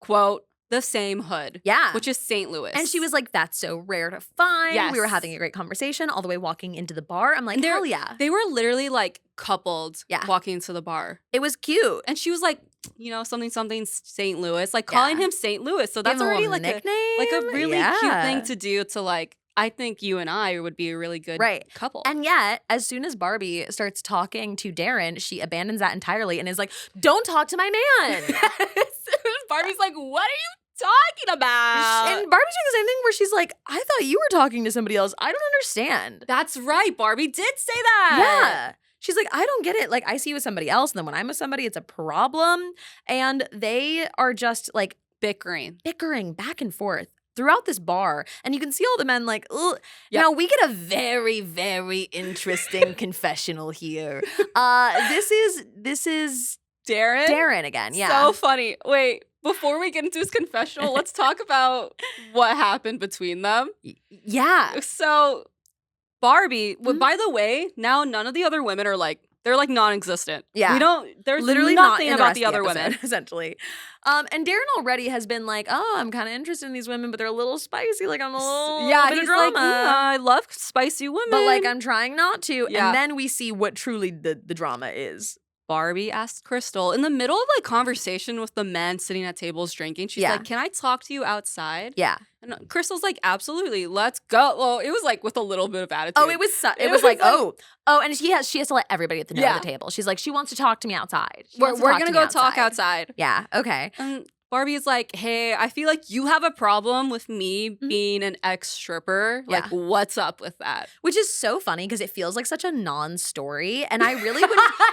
Speaker 2: quote, the same hood.
Speaker 1: Yeah.
Speaker 2: Which is St. Louis.
Speaker 1: And she was like, that's so rare to find.
Speaker 2: Yes.
Speaker 1: We were having a great conversation all the way walking into the bar. I'm like, hell yeah.
Speaker 2: They were literally like coupled walking into the bar.
Speaker 1: It was cute.
Speaker 2: And she was like, you know, something St. Louis, like calling him St. Louis. So that's already like
Speaker 1: nickname.
Speaker 2: a really cute thing to do to like, I think you and I would be a really good couple.
Speaker 1: And yet, as soon as Barbie starts talking to Darren, she abandons that entirely and is like, don't talk to my man.
Speaker 2: Barbie's like, what are you talking about?
Speaker 1: And Barbie's doing the same thing where she's like, I thought you were talking to somebody else. I don't understand.
Speaker 2: That's right. Barbie did say that.
Speaker 1: Yeah. She's like, I don't get it. Like, I see you with somebody else, and then when I'm with somebody, it's a problem. And they are just like
Speaker 2: bickering
Speaker 1: back and forth throughout this bar. And you can see all the men like, ugh. Yep. Now, we get a very, very interesting confessional here. This is
Speaker 2: Darren?
Speaker 1: Darren again, yeah.
Speaker 2: So funny. Wait, before we get into his confessional, let's talk about what happened between them.
Speaker 1: Yeah.
Speaker 2: So Barbie, by the way, now none of the other women are like, they're like non-existent.
Speaker 1: Yeah.
Speaker 2: There's
Speaker 1: literally
Speaker 2: nothing
Speaker 1: not
Speaker 2: about the other women.
Speaker 1: Essentially. And Darren already has been like, oh, I'm kind of interested in these women, but they're a little spicy. Like, I'm a little bit of drama.
Speaker 2: Like, I love spicy women.
Speaker 1: But like, I'm trying not to.
Speaker 2: Yeah.
Speaker 1: And then we see what truly the drama is.
Speaker 2: Barbie asked Crystal in the middle of like conversation with the men sitting at tables drinking. She's like, can I talk to you outside?
Speaker 1: Yeah.
Speaker 2: And Crystal's like, absolutely, let's go. Well, it was like with a little bit of attitude.
Speaker 1: Oh, it was like, oh, and she has to let everybody at the know at the table. She's like, she wants to talk to me outside.
Speaker 2: We're gonna go talk outside.
Speaker 1: Yeah, okay.
Speaker 2: And Barbie's like, hey, I feel like you have a problem with me being an ex-stripper. Like, what's up with that?
Speaker 1: Which is so funny because it feels like such a non-story. And I really,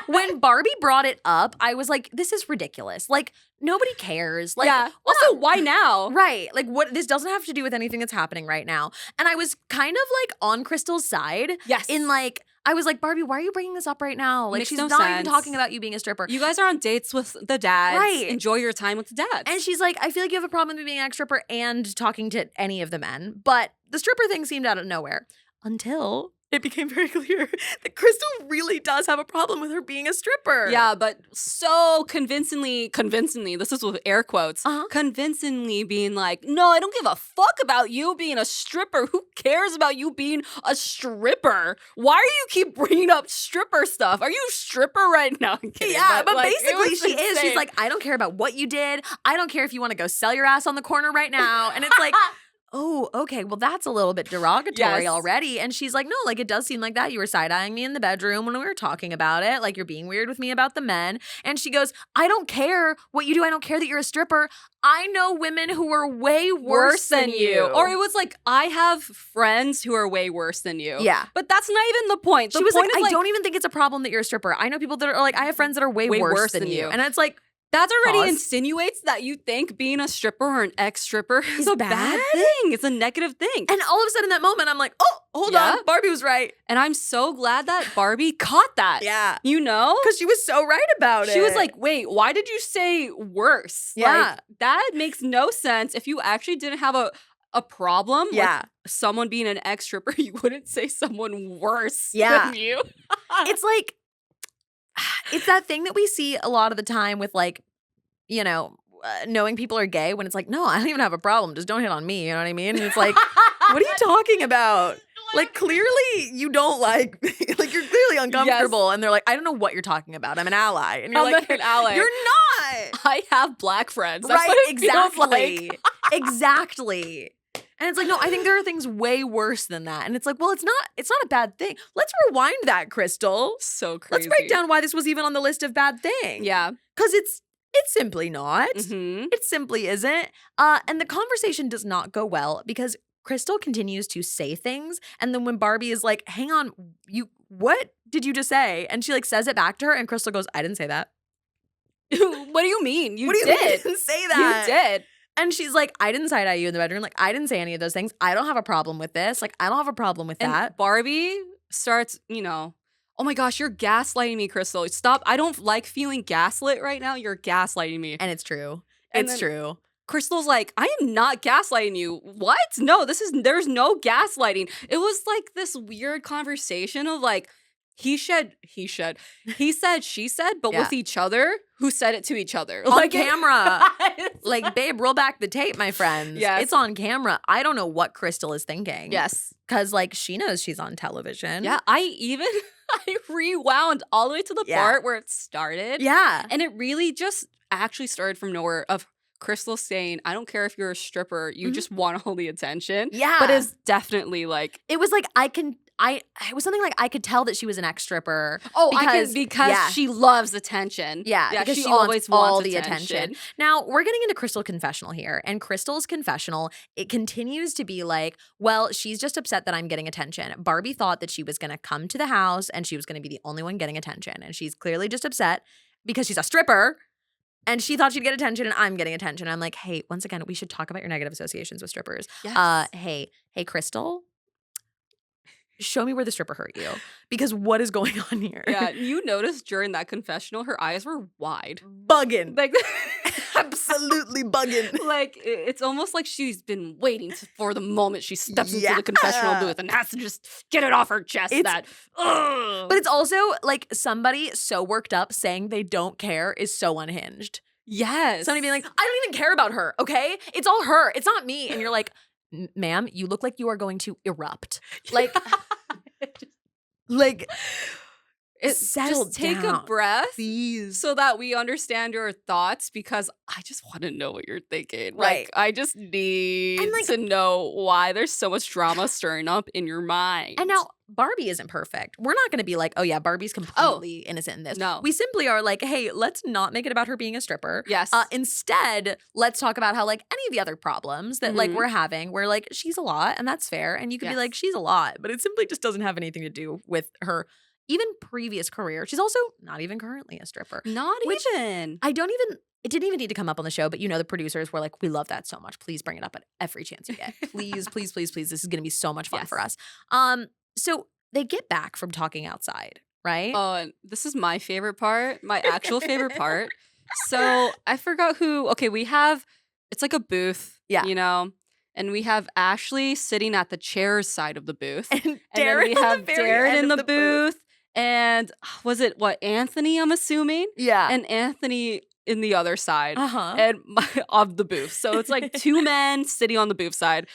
Speaker 1: when Barbie brought it up, I was like, this is ridiculous. Like, nobody cares. Like,
Speaker 2: also, why now?
Speaker 1: Right. Like, what? This doesn't have to do with anything that's happening right now. And I was kind of like on Crystal's side.
Speaker 2: Yes.
Speaker 1: In like, I was like, Barbie, why are you bringing this up right now? Like, she's not even talking about you being a stripper.
Speaker 2: You guys are on dates with the dads.
Speaker 1: Right.
Speaker 2: Enjoy your time with the dads.
Speaker 1: And she's like, I feel like you have a problem with being an ex-stripper and talking to any of the men. But the stripper thing seemed out of nowhere until it became very clear that Crystal really does have a problem with her being a stripper.
Speaker 2: Yeah, but so convincingly, this is with air quotes, convincingly being like, no, I don't give a fuck about you being a stripper. Who cares about you being a stripper? Why do you keep bringing up stripper stuff? Are you a stripper right now? I'm kidding,
Speaker 1: yeah, but
Speaker 2: like,
Speaker 1: basically she is. She's like, I don't care about what you did. I don't care if you want to go sell your ass on the corner right now. And it's like, oh, okay, well, that's a little bit derogatory already. And she's like, no, like, it does seem like that. You were side-eyeing me in the bedroom when we were talking about it. Like, you're being weird with me about the men. And she goes, I don't care what you do. I don't care that you're a stripper. I know women who are way worse than you.
Speaker 2: Or it was like, I have friends who are way worse than you.
Speaker 1: Yeah.
Speaker 2: But that's not even the point.
Speaker 1: She was like, I don't even think it's a problem that you're a stripper. I know people that are like, I have friends that are way worse than you. And it's like,
Speaker 2: that already insinuates that you think being a stripper or an ex-stripper is a bad thing. It's a negative thing.
Speaker 1: And all of a sudden in that moment, I'm like, oh, hold on. Barbie was right.
Speaker 2: And I'm so glad that Barbie caught that.
Speaker 1: Yeah.
Speaker 2: You know?
Speaker 1: Because she was so right about it.
Speaker 2: She was like, wait, why did you say worse?
Speaker 1: Yeah.
Speaker 2: Like, that makes no sense. If you actually didn't have a problem with someone being an ex-stripper, you wouldn't say someone worse than you.
Speaker 1: It's like, it's that thing that we see a lot of the time with like, you know, knowing people are gay when it's like, no, I don't even have a problem. Just don't hit on me. You know what I mean? And it's like, what are you talking about? Like, clearly you don't like you're clearly uncomfortable. Yes. And they're like, I don't know what you're talking about. I'm an ally. And you're like,
Speaker 2: an ally.
Speaker 1: You're not.
Speaker 2: I have black friends. That's
Speaker 1: right,
Speaker 2: what it
Speaker 1: exactly.
Speaker 2: feels like.
Speaker 1: Exactly. And it's like, no, I think there are things way worse than that. And it's like, well, it's not a bad thing. Let's rewind that, Crystal.
Speaker 2: So crazy.
Speaker 1: Let's break down why this was even on the list of bad things.
Speaker 2: Yeah.
Speaker 1: Because it's simply not. It simply isn't. And the conversation does not go well because Crystal continues to say things. And then when Barbie is like, hang on, what did you just say? And she like says it back to her and Crystal goes, I didn't say that.
Speaker 2: What do you mean? You did.
Speaker 1: You didn't say that.
Speaker 2: You did.
Speaker 1: And she's like, I didn't side-eye you in the bedroom. Like, I didn't say any of those things. I don't have a problem with this. Like, I don't have a problem with that.
Speaker 2: And Barbie starts, you know, oh my gosh, you're gaslighting me, Crystal. Stop. I don't like feeling gaslit right now. You're gaslighting me.
Speaker 1: And it's true.
Speaker 2: And
Speaker 1: It's
Speaker 2: then
Speaker 1: true.
Speaker 2: Crystal's like, I am not gaslighting you. What? No, there's no gaslighting. It was like this weird conversation of like, he said, she said, but
Speaker 1: Yeah.
Speaker 2: with each other, who said it to each other.
Speaker 1: On camera. Like, babe, roll back the tape, my friends.
Speaker 2: Yes.
Speaker 1: It's on camera. I don't know what Crystal is thinking.
Speaker 2: Yes.
Speaker 1: Because, like, she knows she's on television.
Speaker 2: Yeah, I rewound all the way to the
Speaker 1: Yeah.
Speaker 2: part where it started.
Speaker 1: Yeah.
Speaker 2: And it really just actually started from nowhere of Crystal saying, I don't care if you're a stripper, you just want all the attention.
Speaker 1: Yeah.
Speaker 2: But it's definitely like,
Speaker 1: It was like, it was something like I could tell that she was an ex-stripper.
Speaker 2: because
Speaker 1: yeah.
Speaker 2: she loves attention.
Speaker 1: Yeah, because
Speaker 2: she
Speaker 1: she
Speaker 2: always
Speaker 1: wants all
Speaker 2: wants
Speaker 1: the attention. Now, we're getting into Crystal confessional here, and Crystal's confessional, it continues to be like, well, she's just upset that I'm getting attention. Barbie thought that she was going to come to the house and she was going to be the only one getting attention, and she's clearly just upset because she's a stripper. And she thought she'd get attention, and I'm getting attention. I'm like, hey, once again, we should talk about your negative associations with strippers.
Speaker 2: Yes.
Speaker 1: Hey, Crystal, show me where the stripper hurt you, because what is going on here?
Speaker 2: Yeah, you noticed during that confessional, her eyes were wide.
Speaker 1: Bugging.
Speaker 2: Like,
Speaker 1: Absolutely bugging.
Speaker 2: like it's almost like she's been waiting for the moment she steps into the confessional booth and has to just get it off her chest. But
Speaker 1: it's also like somebody so worked up saying they don't care is so unhinged.
Speaker 2: yes,
Speaker 1: Somebody being like, I don't even care about her, okay? It's all her. It's not me. And you're like, ma'am, you look like you are going to erupt. Like, like, settle
Speaker 2: just take
Speaker 1: down,
Speaker 2: a breath,
Speaker 1: please.
Speaker 2: so that we understand your thoughts, because I just want to know what you're thinking.
Speaker 1: Right.
Speaker 2: Like, I just need
Speaker 1: like-
Speaker 2: to know why there's so much drama stirring up in your mind.
Speaker 1: And now Barbie isn't perfect. We're not going to be like, oh yeah, Barbie's completely innocent in this.
Speaker 2: No.
Speaker 1: We simply are like, hey, let's not make it about her being a stripper.
Speaker 2: Yes.
Speaker 1: Instead, let's talk about how like any of the other problems that like we're having, where like she's a lot and that's fair. And you could be like, she's a lot, but it simply just doesn't have anything to do with her even previous career. She's also not even currently a stripper.
Speaker 2: Not
Speaker 1: Which
Speaker 2: even.
Speaker 1: It didn't even need to come up on the show, but you know, the producers were like, we love that so much. Please bring it up at every chance you get. Please, please, please, please. This is going to be so much fun for us. So they get back from talking outside, right?
Speaker 2: Oh, and this is my favorite part, my actual favorite part. So I forgot who. Okay, we have, it's like a booth, you know, and we have Ashley sitting at the chairs side of the booth.
Speaker 1: And
Speaker 2: then we have Darren in the booth.
Speaker 1: booth.
Speaker 2: And was it Anthony, I'm assuming?
Speaker 1: Yeah.
Speaker 2: And Anthony in the other side
Speaker 1: Uh-huh.
Speaker 2: of the booth. So it's like two men sitting on the booth side.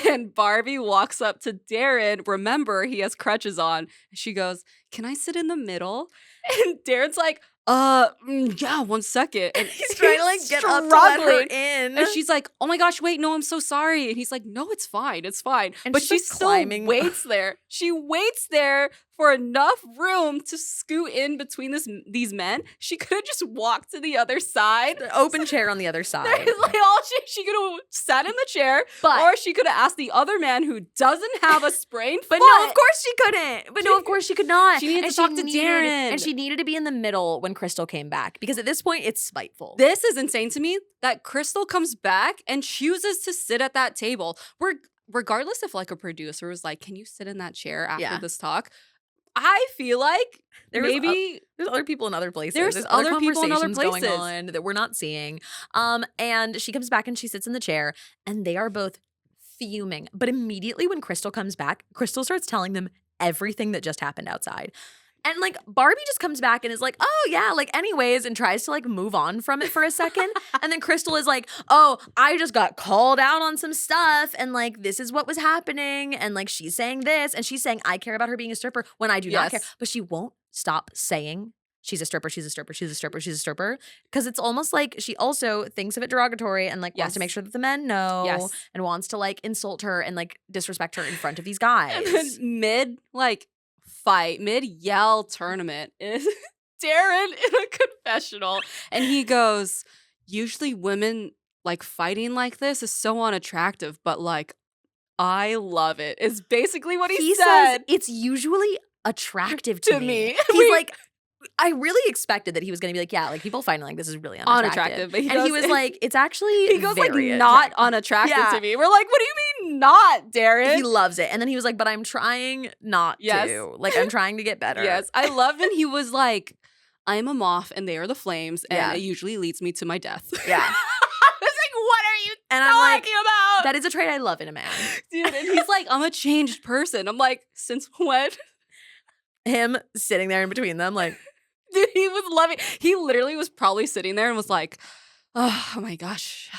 Speaker 2: And Barbie walks up to Darren. Remember, he has crutches on. And she goes, can I sit in the middle? And Darren's like, yeah, 1 second. And
Speaker 1: He's trying to like get up to let her in.
Speaker 2: And she's like, oh my gosh, wait, no, I'm so sorry. And he's like, no, it's fine. It's fine.
Speaker 1: And
Speaker 2: But
Speaker 1: she's,
Speaker 2: she
Speaker 1: like,
Speaker 2: still
Speaker 1: climbing.
Speaker 2: waits there. She waits there for enough room to scoot in between these men. She could have just walked to the other side.
Speaker 1: The open chair on the other side.
Speaker 2: Like all she could have sat in the chair,
Speaker 1: But-
Speaker 2: or she could have asked the other man who doesn't have a sprained foot.
Speaker 1: But no, of course she couldn't. But no, of course she could not.
Speaker 2: She needed
Speaker 1: And
Speaker 2: to talk to
Speaker 1: needed-
Speaker 2: Darren.
Speaker 1: And she needed to be in the middle when Crystal came back. Because at this point, it's spiteful.
Speaker 2: This is insane to me that Crystal comes back and chooses to sit at that table. Regardless if like a producer was like, can you sit in that chair after this talk? I feel like
Speaker 1: There's other people in other places.
Speaker 2: There's
Speaker 1: other
Speaker 2: other people in other
Speaker 1: conversations going
Speaker 2: places.
Speaker 1: on that we're not seeing. And she comes back and she sits in the chair, and they are both fuming. But immediately when Crystal comes back, Crystal starts telling them everything that just happened outside. And like Barbie just comes back and is like, oh yeah, like anyways, and tries to like move on from it for a second. And then Crystal is like, oh, I just got called out on some stuff, and like this is what was happening, and like she's saying this, and she's saying I care about her being a stripper when I do not care. But she won't stop saying she's a stripper, she's a stripper, she's a stripper, she's a stripper. Because it's almost like she also thinks of it derogatory and like wants to make sure that the men know and wants to like insult her and like disrespect her in front of these guys.
Speaker 2: And then mid-yell tournament is Darren in a confessional. And he goes, usually women like fighting like this is so unattractive, but like I love it. Is basically what he said.
Speaker 1: Says it's usually attractive to me.
Speaker 2: He's
Speaker 1: He's like, I really expected that he was going to be like, yeah, like people fighting like this is really unattractive.
Speaker 2: But
Speaker 1: he was like, it's actually
Speaker 2: he goes like
Speaker 1: very
Speaker 2: not
Speaker 1: attractive.
Speaker 2: unattractive to me. We're like, what do you mean I'm not, Darren.
Speaker 1: He loves it. And then he was like, but I'm trying not to. Like, I'm trying to get better.
Speaker 2: Yes. I loved when he was like, I'm a moth and they are the flames, and it usually leads me to my death.
Speaker 1: Yeah.
Speaker 2: I was like, what are you talking about?
Speaker 1: That is a trait I love in a man.
Speaker 2: Dude, and he's like, I'm a changed person. I'm like, since when?
Speaker 1: Him sitting there in between them, like.
Speaker 2: Dude, he was loving. He literally was probably sitting there and was like, oh my gosh.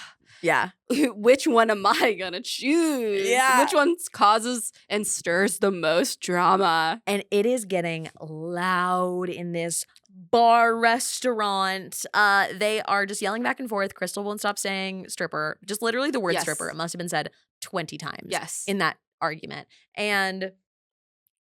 Speaker 1: Yeah.
Speaker 2: Which one am I gonna choose?
Speaker 1: Yeah.
Speaker 2: Which one causes and stirs the most drama?
Speaker 1: And it is getting loud in this bar restaurant. They are just yelling back and forth. Crystal won't stop saying stripper. Just literally the word stripper. It must have been said 20 times in that argument. And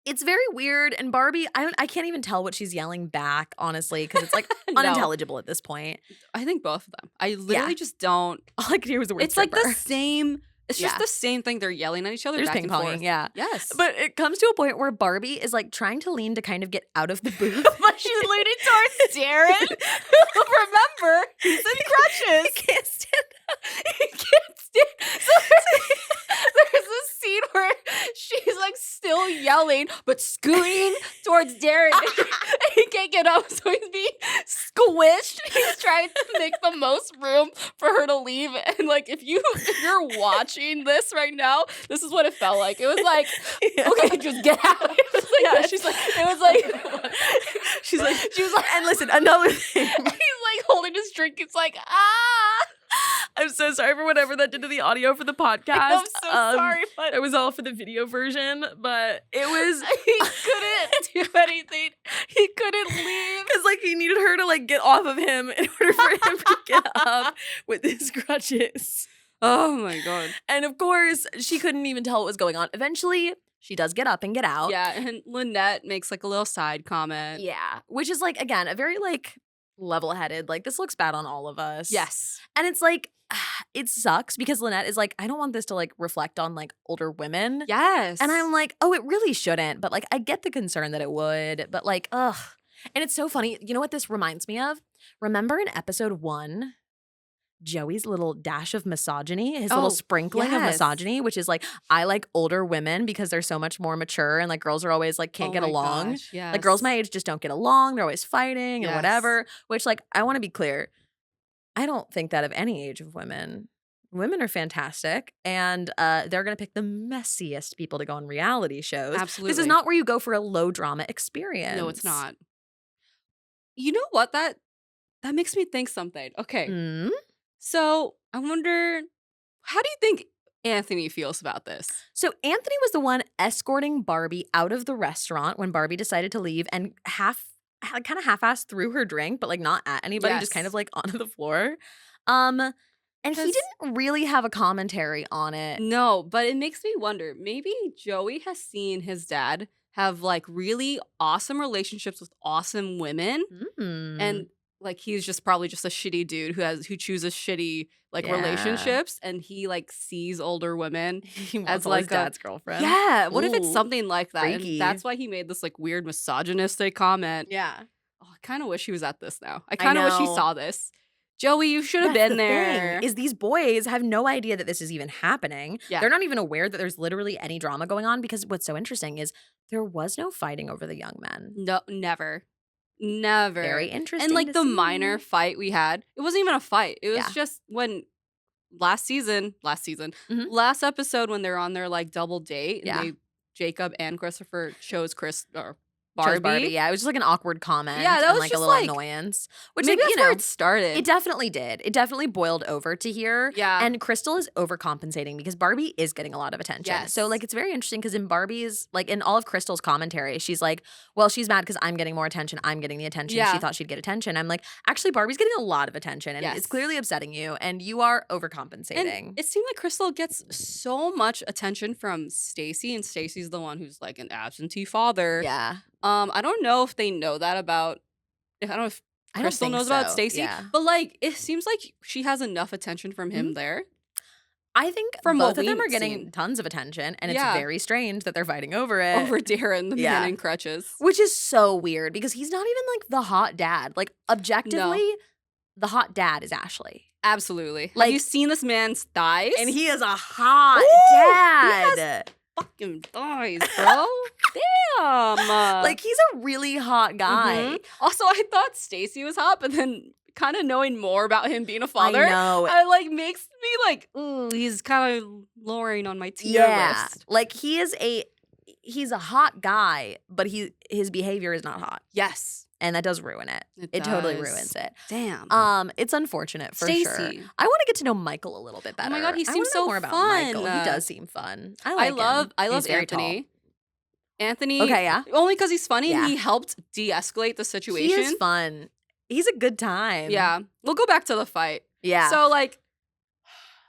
Speaker 1: it's very weird. And Barbie, I can't even tell what she's yelling back, honestly, because it's like unintelligible at this point.
Speaker 2: I think both of them. I literally just don't.
Speaker 1: All I could hear was the word
Speaker 2: It's
Speaker 1: stripper.
Speaker 2: like the same. It's just the same thing. They're yelling at each other.
Speaker 1: They're just
Speaker 2: back and
Speaker 1: ping-ponging,
Speaker 2: forth.
Speaker 1: yeah.
Speaker 2: Yes.
Speaker 1: But it comes to a point where Barbie is like trying to lean to kind of get out of the booth.
Speaker 2: But she's leaning towards Darren. Remember, he's in crutches.
Speaker 1: He can't stand up.
Speaker 2: He can't stand. So there's this scene where she's like still yelling, but scooting towards Darren. He can't get up, so he's being squished. He's trying to make the most room for her to leave. And like, if you're watching this right now, this is what it felt like. It was like, okay, just get out. She's like,
Speaker 1: and listen, another thing.
Speaker 2: He's like holding his drink. It's like, ah.
Speaker 1: I'm so sorry for whatever that did to the audio for the podcast.
Speaker 2: I'm so sorry, but
Speaker 1: it was all for the video version. But it was
Speaker 2: he couldn't do anything. He couldn't leave
Speaker 1: because like he needed her to like get off of him in order for him to get up with his crutches.
Speaker 2: Oh my god!
Speaker 1: And of course, she couldn't even tell what was going on. Eventually, she does get up and get out.
Speaker 2: Yeah, and Lynette makes like a little side comment.
Speaker 1: Yeah, which is like again a very like level-headed. Like this looks bad on all of us.
Speaker 2: Yes,
Speaker 1: and it's like. It sucks because Lynette is like, I don't want this to like reflect on like older women.
Speaker 2: Yes.
Speaker 1: And I'm like, oh, it really shouldn't. But like, I get the concern that it would. But like, ugh. And it's so funny. You know what this reminds me of? Remember in episode 1, Joey's little dash of misogyny, his little sprinkling of misogyny, which is like, I like older women because they're so much more mature and like girls are always like, can't get along.
Speaker 2: Gosh, yes.
Speaker 1: Like girls my age just don't get along. They're always fighting and whatever, which like, I want to be clear. I don't think that of any age of women. Women are fantastic, and they're going to pick the messiest people to go on reality shows.
Speaker 2: Absolutely.
Speaker 1: This is not where you go for a low drama experience.
Speaker 2: No, it's not. You know what? That makes me think something. Okay. So I wonder, how do you think Anthony feels about this?
Speaker 1: So Anthony was the one escorting Barbie out of the restaurant when Barbie decided to leave and kind of half-assed through her drink, but like not at anybody, just kind of like onto the floor. And he didn't really have a commentary on it.
Speaker 2: No, but it makes me wonder, maybe Joey has seen his dad have like really awesome relationships with awesome women. And like he's just probably just a shitty dude who chooses shitty like relationships, and he like sees older women
Speaker 1: as like his dad's girlfriend.
Speaker 2: Yeah. What if it's something like that?
Speaker 1: Freaky.
Speaker 2: And that's why he made this like weird misogynistic comment.
Speaker 1: Yeah.
Speaker 2: Oh, I kind of wish he was at this now. I kind of wish he saw this. Joey, you should have been there.
Speaker 1: Is these boys have no idea that this is even happening.
Speaker 2: Yeah.
Speaker 1: They're not even aware that there's literally any drama going on, because what's so interesting is there was no fighting over the young men.
Speaker 2: No, never. Never.
Speaker 1: Very interesting.
Speaker 2: And like the
Speaker 1: see.
Speaker 2: minor fight we had, it wasn't even a fight. It was just when last episode when they're on their like double date, and Jacob and Christopher chose Barbie.
Speaker 1: Yeah, it was just like an awkward comment.
Speaker 2: Yeah, that
Speaker 1: and
Speaker 2: was
Speaker 1: like
Speaker 2: just
Speaker 1: a little
Speaker 2: like,
Speaker 1: annoyance. Which
Speaker 2: maybe
Speaker 1: like,
Speaker 2: that's where it started.
Speaker 1: It definitely did. It definitely boiled over to here.
Speaker 2: Yeah.
Speaker 1: And Crystal is overcompensating because Barbie is getting a lot of attention.
Speaker 2: Yes.
Speaker 1: So like it's very interesting because in Barbie's, like in all of Crystal's commentary, she's like, well, she's mad because I'm getting more attention. I'm getting the attention.
Speaker 2: Yeah.
Speaker 1: She thought she'd get attention. I'm like, actually, Barbie's getting a lot of attention, and it's clearly upsetting you, and you are overcompensating.
Speaker 2: And it seemed like Crystal gets so much attention from Stacy, and Stacy's the one who's like an absentee father.
Speaker 1: Yeah.
Speaker 2: I don't know if they know that about. I don't know if Crystal knows about Stacy, but like it seems like she has enough attention from him there.
Speaker 1: I think
Speaker 2: from
Speaker 1: both of them are getting tons of attention, and it's very strange that they're fighting over it.
Speaker 2: Over Darren, the man in crutches.
Speaker 1: Which is so weird because he's not even like the hot dad. Like objectively, the hot dad is Ashley.
Speaker 2: Absolutely.
Speaker 1: Like-
Speaker 2: Have you seen this man's thighs?
Speaker 1: And he is a hot
Speaker 2: Ooh,
Speaker 1: dad.
Speaker 2: fucking thighs, bro. Damn.
Speaker 1: Like, he's a really hot guy.
Speaker 2: Mhm. Also, I thought Stacy was hot, but then kind of knowing more about him being a father,
Speaker 1: I know.
Speaker 2: like makes me like, ooh, he's kind of lowering on my tier list.
Speaker 1: Like, he's a hot guy, but his behavior is not hot.
Speaker 2: Yes.
Speaker 1: And that does ruin it. It totally ruins it.
Speaker 2: Damn.
Speaker 1: It's unfortunate for
Speaker 2: Stacey.
Speaker 1: sure. I want to get to know Michael a little bit better.
Speaker 2: Oh my God, he
Speaker 1: I
Speaker 2: seems
Speaker 1: wanna know
Speaker 2: so
Speaker 1: more about
Speaker 2: fun.
Speaker 1: Michael. He does seem fun. I
Speaker 2: I
Speaker 1: love
Speaker 2: love
Speaker 1: very
Speaker 2: Anthony.
Speaker 1: tall.
Speaker 2: Anthony.
Speaker 1: Okay, yeah.
Speaker 2: Only because he's funny and
Speaker 1: Yeah.
Speaker 2: he helped de-escalate the situation.
Speaker 1: He is fun. He's a good time.
Speaker 2: Yeah. We'll go back to the fight.
Speaker 1: Yeah.
Speaker 2: So like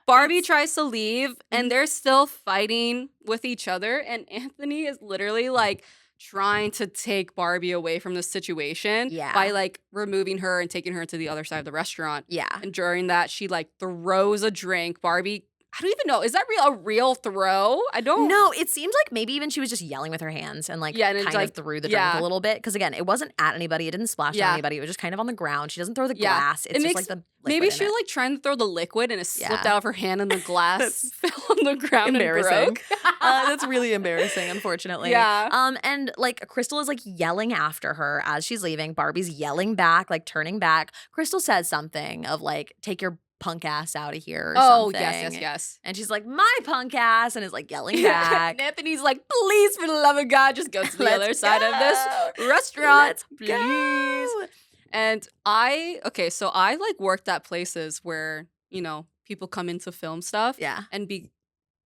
Speaker 2: Barbie tries to leave and they're still fighting with each other, and Anthony is literally like trying to take Barbie away from the situation by like removing her and taking her to the other side of the restaurant.
Speaker 1: Yeah.
Speaker 2: And during that, she like throws a drink. Barbie, I don't even know. Is that a real throw? I don't
Speaker 1: No, it seems like maybe even she was just yelling with her hands and like
Speaker 2: Yeah, and it's
Speaker 1: kind
Speaker 2: like-
Speaker 1: of threw the drink
Speaker 2: yeah.
Speaker 1: a little bit. Because again, it wasn't at anybody. It didn't splash
Speaker 2: Yeah.
Speaker 1: on anybody. It was just kind of on the ground. She doesn't throw the
Speaker 2: Yeah.
Speaker 1: glass. It's
Speaker 2: It
Speaker 1: just
Speaker 2: makes-
Speaker 1: like the
Speaker 2: Maybe
Speaker 1: liquid
Speaker 2: she
Speaker 1: in
Speaker 2: was
Speaker 1: it.
Speaker 2: like trying to throw the liquid and it slipped
Speaker 1: Yeah.
Speaker 2: out of her hand and the glass fell on the ground and
Speaker 1: Embarrassing.
Speaker 2: broke.
Speaker 1: That's really embarrassing, unfortunately.
Speaker 2: Yeah.
Speaker 1: And like Crystal is like yelling after her as she's leaving. Barbie's yelling back, like turning back. Crystal says something of like, take your punk ass out of here or
Speaker 2: Oh,
Speaker 1: something.
Speaker 2: yes.
Speaker 1: And she's like, my punk ass, and is like yelling back.
Speaker 2: And Anthony's like, please, for the love of God, just go to the other side of this restaurant, please.
Speaker 1: Go.
Speaker 2: And so I like worked at places where, you know, people come in to film stuff.
Speaker 1: Yeah.
Speaker 2: And be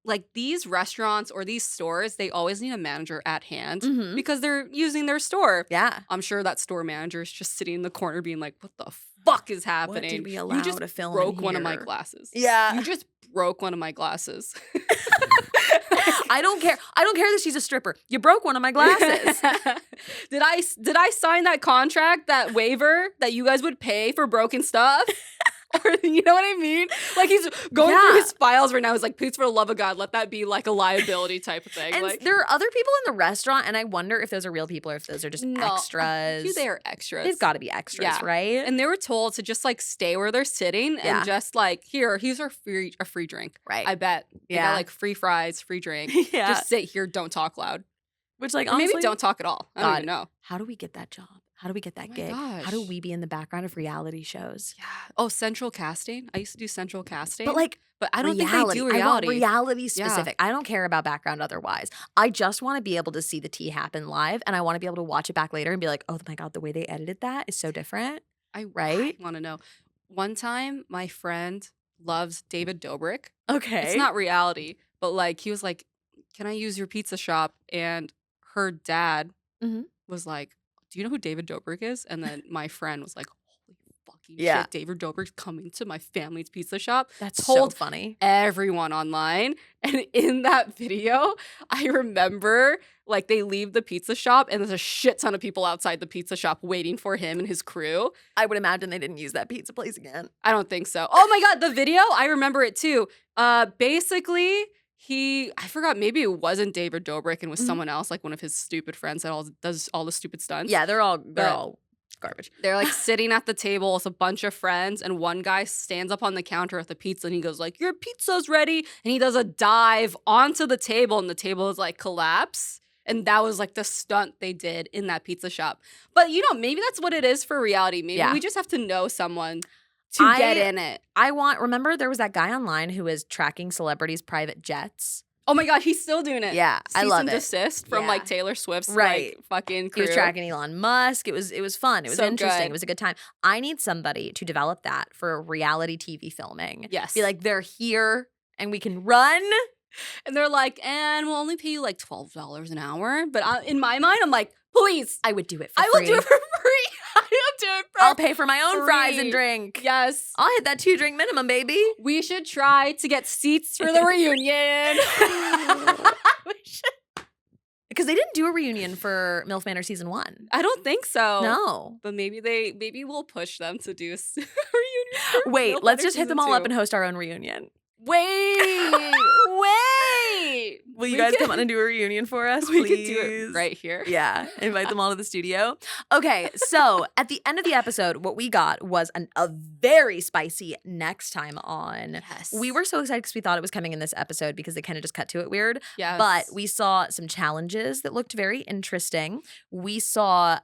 Speaker 2: like, these restaurants or these stores, they always need a manager at hand
Speaker 1: Mhm.
Speaker 2: because they're using their store.
Speaker 1: Yeah.
Speaker 2: I'm sure that store manager is just sitting in the corner being like, what the fuck is happening?
Speaker 1: What did we allow
Speaker 2: You just
Speaker 1: to film
Speaker 2: broke
Speaker 1: in
Speaker 2: one of my
Speaker 1: here?"
Speaker 2: glasses.
Speaker 1: Yeah.
Speaker 2: You just broke one of my glasses.
Speaker 1: I don't care. I don't care that she's a stripper. You broke one of my glasses.
Speaker 2: Did I sign that contract, that waiver that you guys would pay for broken stuff? Or you know what I mean? Like he's going through his files right now. He's like, please, for the love of God, let that be like a liability type of thing.
Speaker 1: And
Speaker 2: like,
Speaker 1: there are other people in the restaurant, and I wonder if those are real people or if those are just extras.
Speaker 2: They are extras.
Speaker 1: They've got to be extras, right?
Speaker 2: And they were told to just like stay where they're sitting and just like, here's a free drink.
Speaker 1: Right.
Speaker 2: I bet. They got like free fries, free drink.
Speaker 1: Yeah.
Speaker 2: Just sit here, don't talk loud.
Speaker 1: Which like
Speaker 2: Or
Speaker 1: honestly,
Speaker 2: maybe don't talk at all. I don't even know.
Speaker 1: How do we get that job? How do we get that
Speaker 2: my
Speaker 1: gig?
Speaker 2: gosh.
Speaker 1: How do we be in the background of reality shows?
Speaker 2: Yeah. Oh, central casting. I used to do central casting.
Speaker 1: But like,
Speaker 2: but I don't
Speaker 1: reality.
Speaker 2: think they do
Speaker 1: I want
Speaker 2: reality.
Speaker 1: reality specific. I don't care about background otherwise. I just want to be able to see the tea happen live, and I want to be able to watch it back later and be like, oh my God, the way they edited that is so different.
Speaker 2: I
Speaker 1: Right?
Speaker 2: want to know. One time, my friend loves David Dobrik.
Speaker 1: Okay.
Speaker 2: It's not reality, but like he was like, "Can I use your pizza shop?" And her dad
Speaker 1: Mhm.
Speaker 2: was like, "Do you know who David Dobrik is?" And then my friend was like, "Holy fucking
Speaker 1: Yeah.
Speaker 2: shit! David Dobrik's coming to my family's pizza shop."
Speaker 1: That's
Speaker 2: told
Speaker 1: so funny.
Speaker 2: everyone online. And in that video, I remember like they leave the pizza shop and there's a shit ton of people outside the pizza shop waiting for him and his crew.
Speaker 1: I would imagine they didn't use that pizza place again.
Speaker 2: I don't think so. Oh my God, the video, I remember it too. Basically, I forgot, maybe it wasn't David Dobrik and it was
Speaker 1: Mhm.
Speaker 2: someone else, like one of his stupid friends that does all the stupid stunts.
Speaker 1: Yeah, they're all
Speaker 2: But-
Speaker 1: garbage.
Speaker 2: They're like sitting at the table with a bunch of friends, and one guy stands up on the counter with the pizza and he goes like, "Your pizza's ready," and he does a dive onto the table and the table is like collapse. And that was like the stunt they did in that pizza shop. But you know, maybe that's what it is for reality. Maybe we just have to know someone to get in it.
Speaker 1: Remember there was that guy online who was tracking celebrities' private jets?
Speaker 2: Oh my God, he's still doing it.
Speaker 1: Yeah, I love it.
Speaker 2: Cease and desist from
Speaker 1: Yeah.
Speaker 2: like Taylor Swift's
Speaker 1: Right.
Speaker 2: like fucking
Speaker 1: He
Speaker 2: crew.
Speaker 1: was tracking Elon Musk. It was fun. It was
Speaker 2: So
Speaker 1: interesting.
Speaker 2: good.
Speaker 1: It was a good time. I need somebody to develop that for reality TV filming.
Speaker 2: Yes.
Speaker 1: Be like, they're here and we can run.
Speaker 2: And they're like, and we'll only pay you like $12 an hour. But in my mind, I'm like, please,
Speaker 1: I would do it for
Speaker 2: I
Speaker 1: free.
Speaker 2: will do it for free. I will do it for
Speaker 1: I'll pay for my own fries
Speaker 2: free.
Speaker 1: and drink.
Speaker 2: Yes.
Speaker 1: I'll hit that 2-drink minimum, baby.
Speaker 2: We should try to get seats for the reunion. We should.
Speaker 1: Because they didn't do a reunion for MILF Manor season 1.
Speaker 2: I don't think so.
Speaker 1: No.
Speaker 2: But maybe we'll push them to do a reunion. for
Speaker 1: Wait,
Speaker 2: MILF
Speaker 1: let's
Speaker 2: Manor
Speaker 1: just hit them
Speaker 2: season
Speaker 1: all up
Speaker 2: 2.
Speaker 1: and host our own reunion.
Speaker 2: Wait. great.
Speaker 1: Will you guys come on and do a reunion for us,
Speaker 2: We
Speaker 1: please?
Speaker 2: could do it right here.
Speaker 1: Yeah, invite them all to the studio. Okay, so at the end of the episode, what we got was a very spicy next time on.
Speaker 2: Yes.
Speaker 1: We were so excited because we thought it was coming in this episode because they kind of just cut to it weird.
Speaker 2: Yes.
Speaker 1: But we saw some challenges that looked very interesting. We saw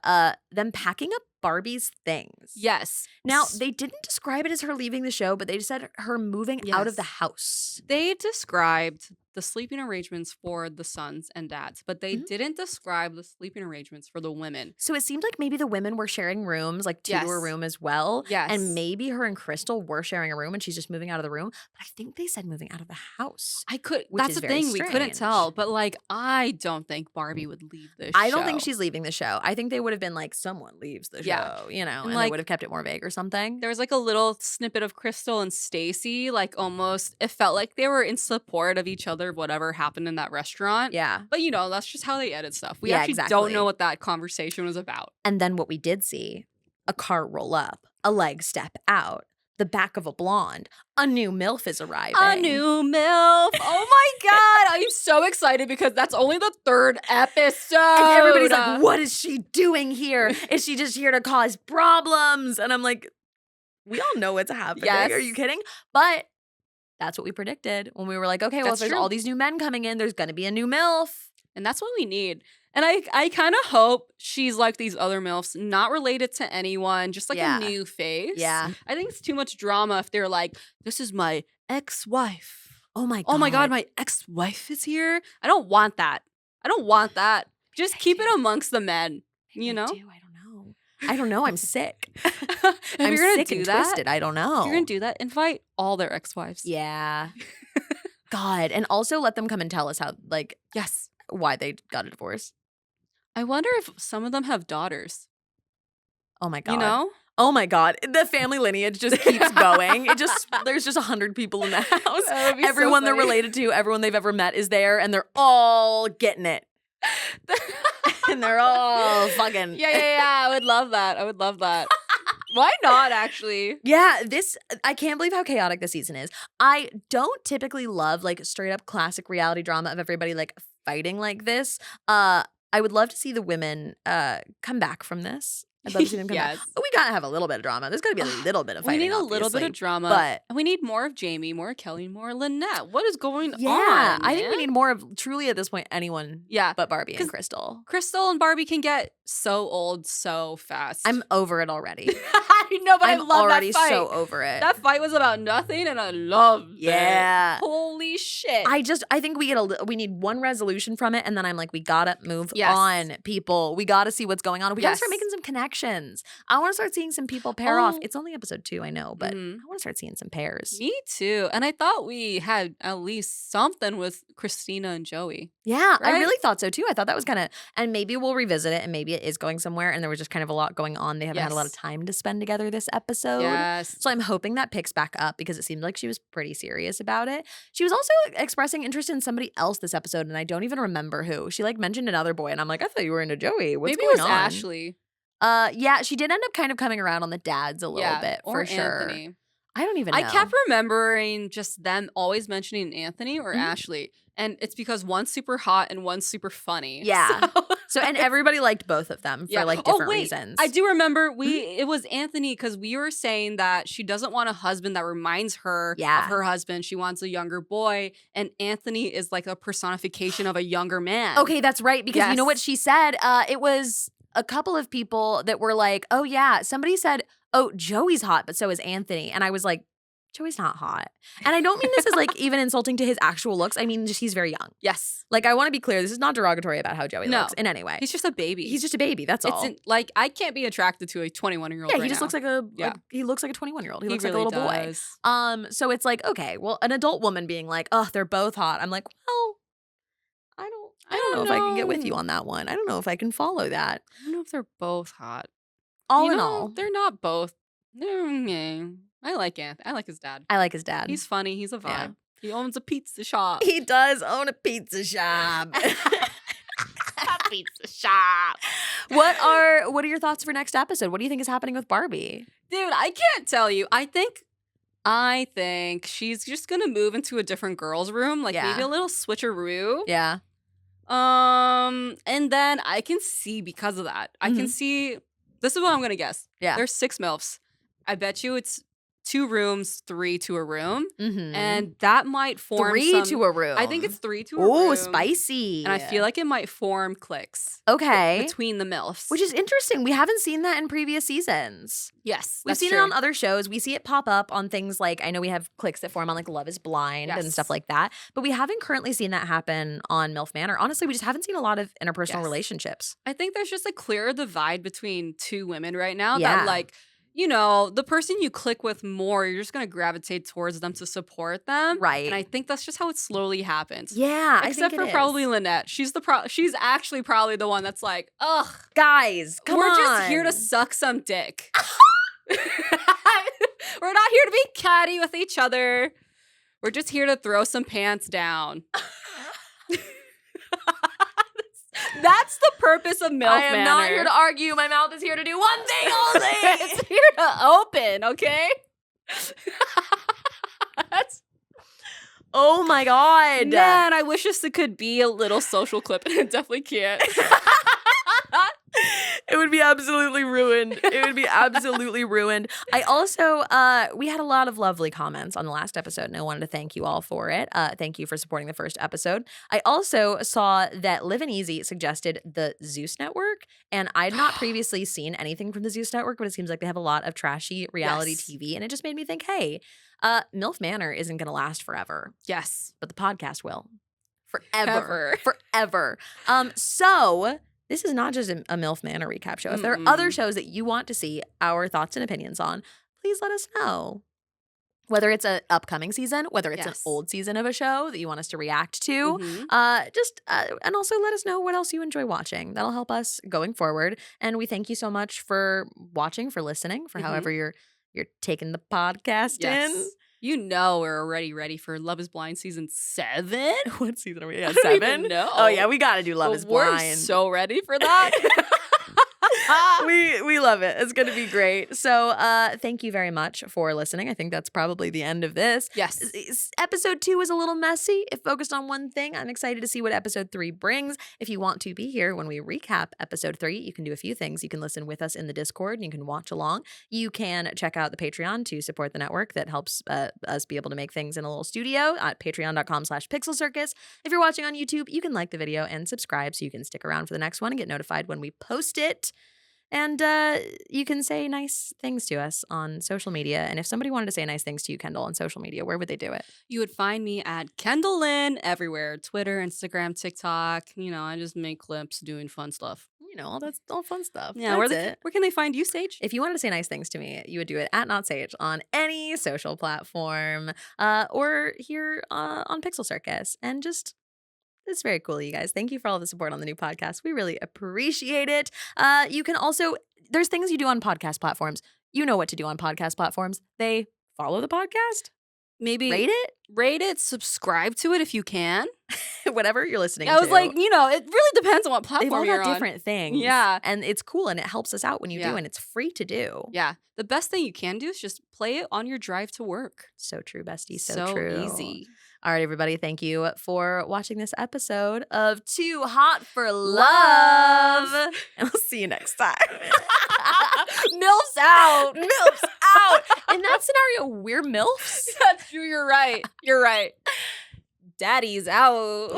Speaker 1: them packing up Barbie's things.
Speaker 2: Yes.
Speaker 1: Now, they didn't describe it as her leaving the show, but they just said her moving out of the
Speaker 2: Yes.
Speaker 1: house.
Speaker 2: They described the sleeping arrangements for the sons and dads, but they
Speaker 1: Mhm.
Speaker 2: didn't describe the sleeping arrangements for the women.
Speaker 1: So it seemed like maybe the women were sharing rooms, like two to a
Speaker 2: Yes.
Speaker 1: room as well.
Speaker 2: Yes.
Speaker 1: And maybe her and Crystal were sharing a room and she's just moving out of the room. But I think they said moving out of the house.
Speaker 2: Which
Speaker 1: Which
Speaker 2: is
Speaker 1: is
Speaker 2: the
Speaker 1: very
Speaker 2: thing, we couldn't
Speaker 1: strange.
Speaker 2: tell, but like, I don't think Barbie would leave this
Speaker 1: I don't think
Speaker 2: show.
Speaker 1: she's leaving the show. I think they would have been like, someone leaves the
Speaker 2: Yeah.
Speaker 1: show, you know, and
Speaker 2: like,
Speaker 1: they would have kept it more vague or something.
Speaker 2: There was like a little snippet of Crystal and Stacy, like almost, it felt like they were in support of each other, whatever happened in that restaurant.
Speaker 1: Yeah.
Speaker 2: But you know, that's just how they edit stuff. We
Speaker 1: Yeah,
Speaker 2: actually
Speaker 1: exactly.
Speaker 2: don't know what that conversation was about.
Speaker 1: And then what we did see, a car roll up, a leg step out, the back of a blonde, a new MILF is arriving.
Speaker 2: A new MILF. Oh my God. I'm so excited because that's only the 3rd episode.
Speaker 1: And everybody's like, what is she doing here? Is she just here to cause problems? And I'm like, we all know what's happening.
Speaker 2: Yes.
Speaker 1: Are you kidding? But that's what we predicted when we were like, okay, well, if
Speaker 2: That's
Speaker 1: there's
Speaker 2: true.
Speaker 1: all these new men coming in, there's going to be a new MILF.
Speaker 2: And that's what we need. And I kind of hope she's like these other MILFs, not related to anyone, just like
Speaker 1: Yeah.
Speaker 2: a new face.
Speaker 1: Yeah.
Speaker 2: I think it's too much drama if they're like, this is my ex-wife.
Speaker 1: Oh my God.
Speaker 2: Oh my God, my ex-wife is here. I don't want that. I don't want that. Just keep it amongst the men, you know?
Speaker 1: I don't know. I don't know. I'm sick.
Speaker 2: If
Speaker 1: I'm
Speaker 2: you're gonna
Speaker 1: sick
Speaker 2: do
Speaker 1: and
Speaker 2: that,
Speaker 1: twisted. I don't know.
Speaker 2: if you're gonna do that, invite all their ex-wives.
Speaker 1: Yeah. God. And also let them come and tell us how, like,
Speaker 2: Yes.
Speaker 1: why they got a divorce.
Speaker 2: I wonder if some of them have daughters.
Speaker 1: Oh my God.
Speaker 2: You know?
Speaker 1: Oh my God. The family lineage just keeps going. There's just 100 people in the house.
Speaker 2: That would be so
Speaker 1: Everyone they're
Speaker 2: funny.
Speaker 1: related to, everyone they've ever met is there, and they're all getting it. And they're all fucking.
Speaker 2: Yeah. I would love that. I would love that. Why not, actually?
Speaker 1: Yeah, I can't believe how chaotic this season is. I don't typically love like straight up classic reality drama of everybody like fighting like this. I would love to see the women come back from this. I'd love to see them come back.
Speaker 2: Yes.
Speaker 1: But we gotta have a little bit of drama. There's gotta be a little bit of
Speaker 2: We
Speaker 1: fighting.
Speaker 2: need a little bit
Speaker 1: obviously.
Speaker 2: of drama.
Speaker 1: but
Speaker 2: And we need more of Jamie, more of Kelly, more of Lynette. What is going on?
Speaker 1: yeah, I think we
Speaker 2: man?
Speaker 1: need more of truly at this point anyone
Speaker 2: Yeah.
Speaker 1: but Barbie and
Speaker 2: 'Cause
Speaker 1: Crystal.
Speaker 2: Crystal and Barbie can get so old so fast.
Speaker 1: I'm over it already.
Speaker 2: I know, but I
Speaker 1: I'm
Speaker 2: love
Speaker 1: already
Speaker 2: that fight.
Speaker 1: so over it.
Speaker 2: That fight was about nothing, and I loved
Speaker 1: Yeah.
Speaker 2: it. Holy shit.
Speaker 1: I think we need one resolution from it, and then I'm like, we gotta move
Speaker 2: Yes.
Speaker 1: on, people. We gotta see what's going on. We gotta start
Speaker 2: Yes.
Speaker 1: making some connections. I want to start seeing some people pair off.
Speaker 2: Oh.
Speaker 1: It's only episode 2, I know, but
Speaker 2: Mhm.
Speaker 1: I want to start seeing some pairs.
Speaker 2: Me too. And I thought we had at least something with Christina and Joey.
Speaker 1: Yeah, I
Speaker 2: Right?
Speaker 1: really thought so too. I thought that was kind of, and maybe we'll revisit it, and maybe it is going somewhere, and there was just kind of a lot going on. They haven't had a lot of
Speaker 2: Yes.
Speaker 1: time to spend together this episode.
Speaker 2: Yes.
Speaker 1: So I'm hoping that picks back up because it seemed like she was pretty serious about it. She was also expressing interest in somebody else this episode, and I don't even remember who. She like mentioned another boy, and I'm like, I thought you were into Joey. What's
Speaker 2: Maybe
Speaker 1: going
Speaker 2: it was
Speaker 1: on?
Speaker 2: Ashley.
Speaker 1: Yeah, she did end up kind of coming around on the dads a little bit
Speaker 2: or
Speaker 1: for sure.
Speaker 2: Anthony.
Speaker 1: I don't even know.
Speaker 2: I kept remembering just them always mentioning Anthony or
Speaker 1: Mhm.
Speaker 2: Ashley. And it's because one's super hot and one's super funny.
Speaker 1: Yeah. So and everybody liked both of them for
Speaker 2: Yeah.
Speaker 1: like
Speaker 2: Oh,
Speaker 1: different
Speaker 2: wait,
Speaker 1: reasons.
Speaker 2: I do remember it was Anthony because we were saying that she doesn't want a husband that reminds her
Speaker 1: Yeah.
Speaker 2: of her husband. She wants a younger boy. And Anthony is like a personification of a younger man.
Speaker 1: Okay, that's right. Because you know what
Speaker 2: Yes.
Speaker 1: she said? It was a couple of people that were like, oh yeah, somebody said, oh, Joey's hot, but so is Anthony. And I was like, Joey's not hot. And I don't mean this is like even insulting to his actual looks. I mean, just he's very young.
Speaker 2: Yes.
Speaker 1: Like, I want to be clear. This is not derogatory about how Joey
Speaker 2: No.
Speaker 1: looks in any way.
Speaker 2: He's just a baby.
Speaker 1: He's just a baby. That's all.
Speaker 2: Like, I can't be attracted to a 21-year-old
Speaker 1: Yeah,
Speaker 2: right
Speaker 1: he just
Speaker 2: now.
Speaker 1: looks like a
Speaker 2: Yeah.
Speaker 1: he looks like a 21-year-old. He looks
Speaker 2: really
Speaker 1: like a little boy.
Speaker 2: does.
Speaker 1: So it's like, okay, well, an adult woman being like, oh, they're both hot. I'm like, well, I don't know if I can get with you
Speaker 2: know.
Speaker 1: on that one. I don't know if I can follow that.
Speaker 2: I don't know if they're both hot.
Speaker 1: All
Speaker 2: You
Speaker 1: in
Speaker 2: know,
Speaker 1: all,
Speaker 2: they're not both. I like Anthony. I like his dad.
Speaker 1: I like his dad.
Speaker 2: He's funny. He's a vibe.
Speaker 1: Yeah.
Speaker 2: He owns a pizza shop.
Speaker 1: He does own a pizza shop.
Speaker 2: Pizza shop.
Speaker 1: What are your thoughts for next episode? What do you think is happening with Barbie?
Speaker 2: Dude, I can't tell you. I think I think she's just gonna move into a different girl's room, like maybe a little switcheroo.
Speaker 1: Yeah.
Speaker 2: And then I can see because of that. I can see. This is what I'm gonna guess.
Speaker 1: Yeah.
Speaker 2: There's 6 MILFs. I bet you it's 2 rooms, 3 to a room, and that might form
Speaker 1: 3 to a room.
Speaker 2: I think it's 3 to a room.
Speaker 1: Ooh, spicy.
Speaker 2: And I feel like it might form cliques.
Speaker 1: Okay.
Speaker 2: Between the MILFs.
Speaker 1: Which is interesting. We haven't seen that in previous seasons.
Speaker 2: Yes,
Speaker 1: We've seen it on other shows. We see it pop up on things like, I know we have cliques that form on like Love is Blind and stuff like that, but we haven't currently seen that happen on MILF Manor. Honestly, we just haven't seen a lot of interpersonal relationships.
Speaker 2: I think there's just a clearer divide between 2 women right now that like, you know, the person you click with more, you're just going to gravitate towards them to support them.
Speaker 1: Right.
Speaker 2: And I think that's just how it slowly happens.
Speaker 1: Yeah.
Speaker 2: Except for probably Lynette. She's she's actually probably the one that's like, ugh.
Speaker 1: Guys, come on.
Speaker 2: We're just here to suck some dick. We're not here to be catty with each other. We're just here to throw some pants down. That's the purpose of MILF Manor.
Speaker 1: I am not here to argue. My mouth is here to do one thing only.
Speaker 2: It's here to open, okay?
Speaker 1: Oh my God.
Speaker 2: Man, I wish this could be a little social clip, and it definitely can't.
Speaker 1: It would be absolutely ruined. It would be absolutely ruined. I also, we had a lot of lovely comments on the last episode, and I wanted to thank you all for it. Thank you for supporting the first episode. I also saw that Live and Easy suggested the Zeus Network, and I had not previously seen anything from the Zeus Network, but it seems like they have a lot of trashy reality TV, and it just made me think, hey, MILF Manor isn't going to last forever.
Speaker 2: Yes.
Speaker 1: But the podcast will. Forever. So this is not just a MILF Manor recap show. If there are other shows that you want to see our thoughts and opinions on, please let us know. Whether it's an upcoming season, whether it's an old season of a show that you want us to react to, and also let us know what else you enjoy watching. That'll help us going forward. And we thank you so much for watching, for listening, for however you're taking the podcast in.
Speaker 2: You know we're already ready for Love is Blind season 7.
Speaker 1: What season are we at?
Speaker 2: I don't
Speaker 1: 7?
Speaker 2: even know.
Speaker 1: Oh yeah, we gotta do Love is Blind.
Speaker 2: We're so ready for that.
Speaker 1: We love it. It's gonna be great. So thank you very much for listening. I think that's probably the end of this.
Speaker 2: Yes.
Speaker 1: Episode 2 is a little messy. It focused on one thing. I'm excited to see what episode 3 brings. If you want to be here when we recap episode 3, you can do a few things. You can listen with us in the Discord and you can watch along. You can check out the Patreon to support the network that helps us be able to make things in a little studio at patreon.com/PixelCircus. If you're watching on YouTube, you can like the video and subscribe so you can stick around for the next one and get notified when we post it. And you can say nice things to us on social media. And if somebody wanted to say nice things to you, Kendelle, on social media, where would they do it?
Speaker 2: You would find me at Kendelle Lynn everywhere. Twitter, Instagram, TikTok. You know, I just make clips doing fun stuff.
Speaker 1: You know, all fun stuff.
Speaker 2: Yeah, where can they find you, Saige?
Speaker 1: If you wanted to say nice things to me, you would do it at NotSaige on any social platform or here on PixelCircus. And just... it's very cool, you guys. Thank you for all the support on the new podcast. We really appreciate it. You can also, there's things you do on podcast platforms. You know what to do on podcast platforms. They follow the podcast.
Speaker 2: Maybe
Speaker 1: rate it,
Speaker 2: subscribe to it if you can.
Speaker 1: Whatever you're listening to.
Speaker 2: I was like, you know, it really depends on what platform you're on.
Speaker 1: They've all got different things.
Speaker 2: Yeah.
Speaker 1: And it's cool and it helps us out when you do, and it's free to do.
Speaker 2: Yeah. The best thing you can do is just play it on your drive to work.
Speaker 1: So true, bestie. So true.
Speaker 2: Easy.
Speaker 1: All right, everybody. Thank you for watching this episode of Too Hot for Love. And we'll see you next time.
Speaker 2: MILFs out.
Speaker 1: MILFs out. In that scenario, we're MILFs?
Speaker 2: That's true. You're right. Daddy's out.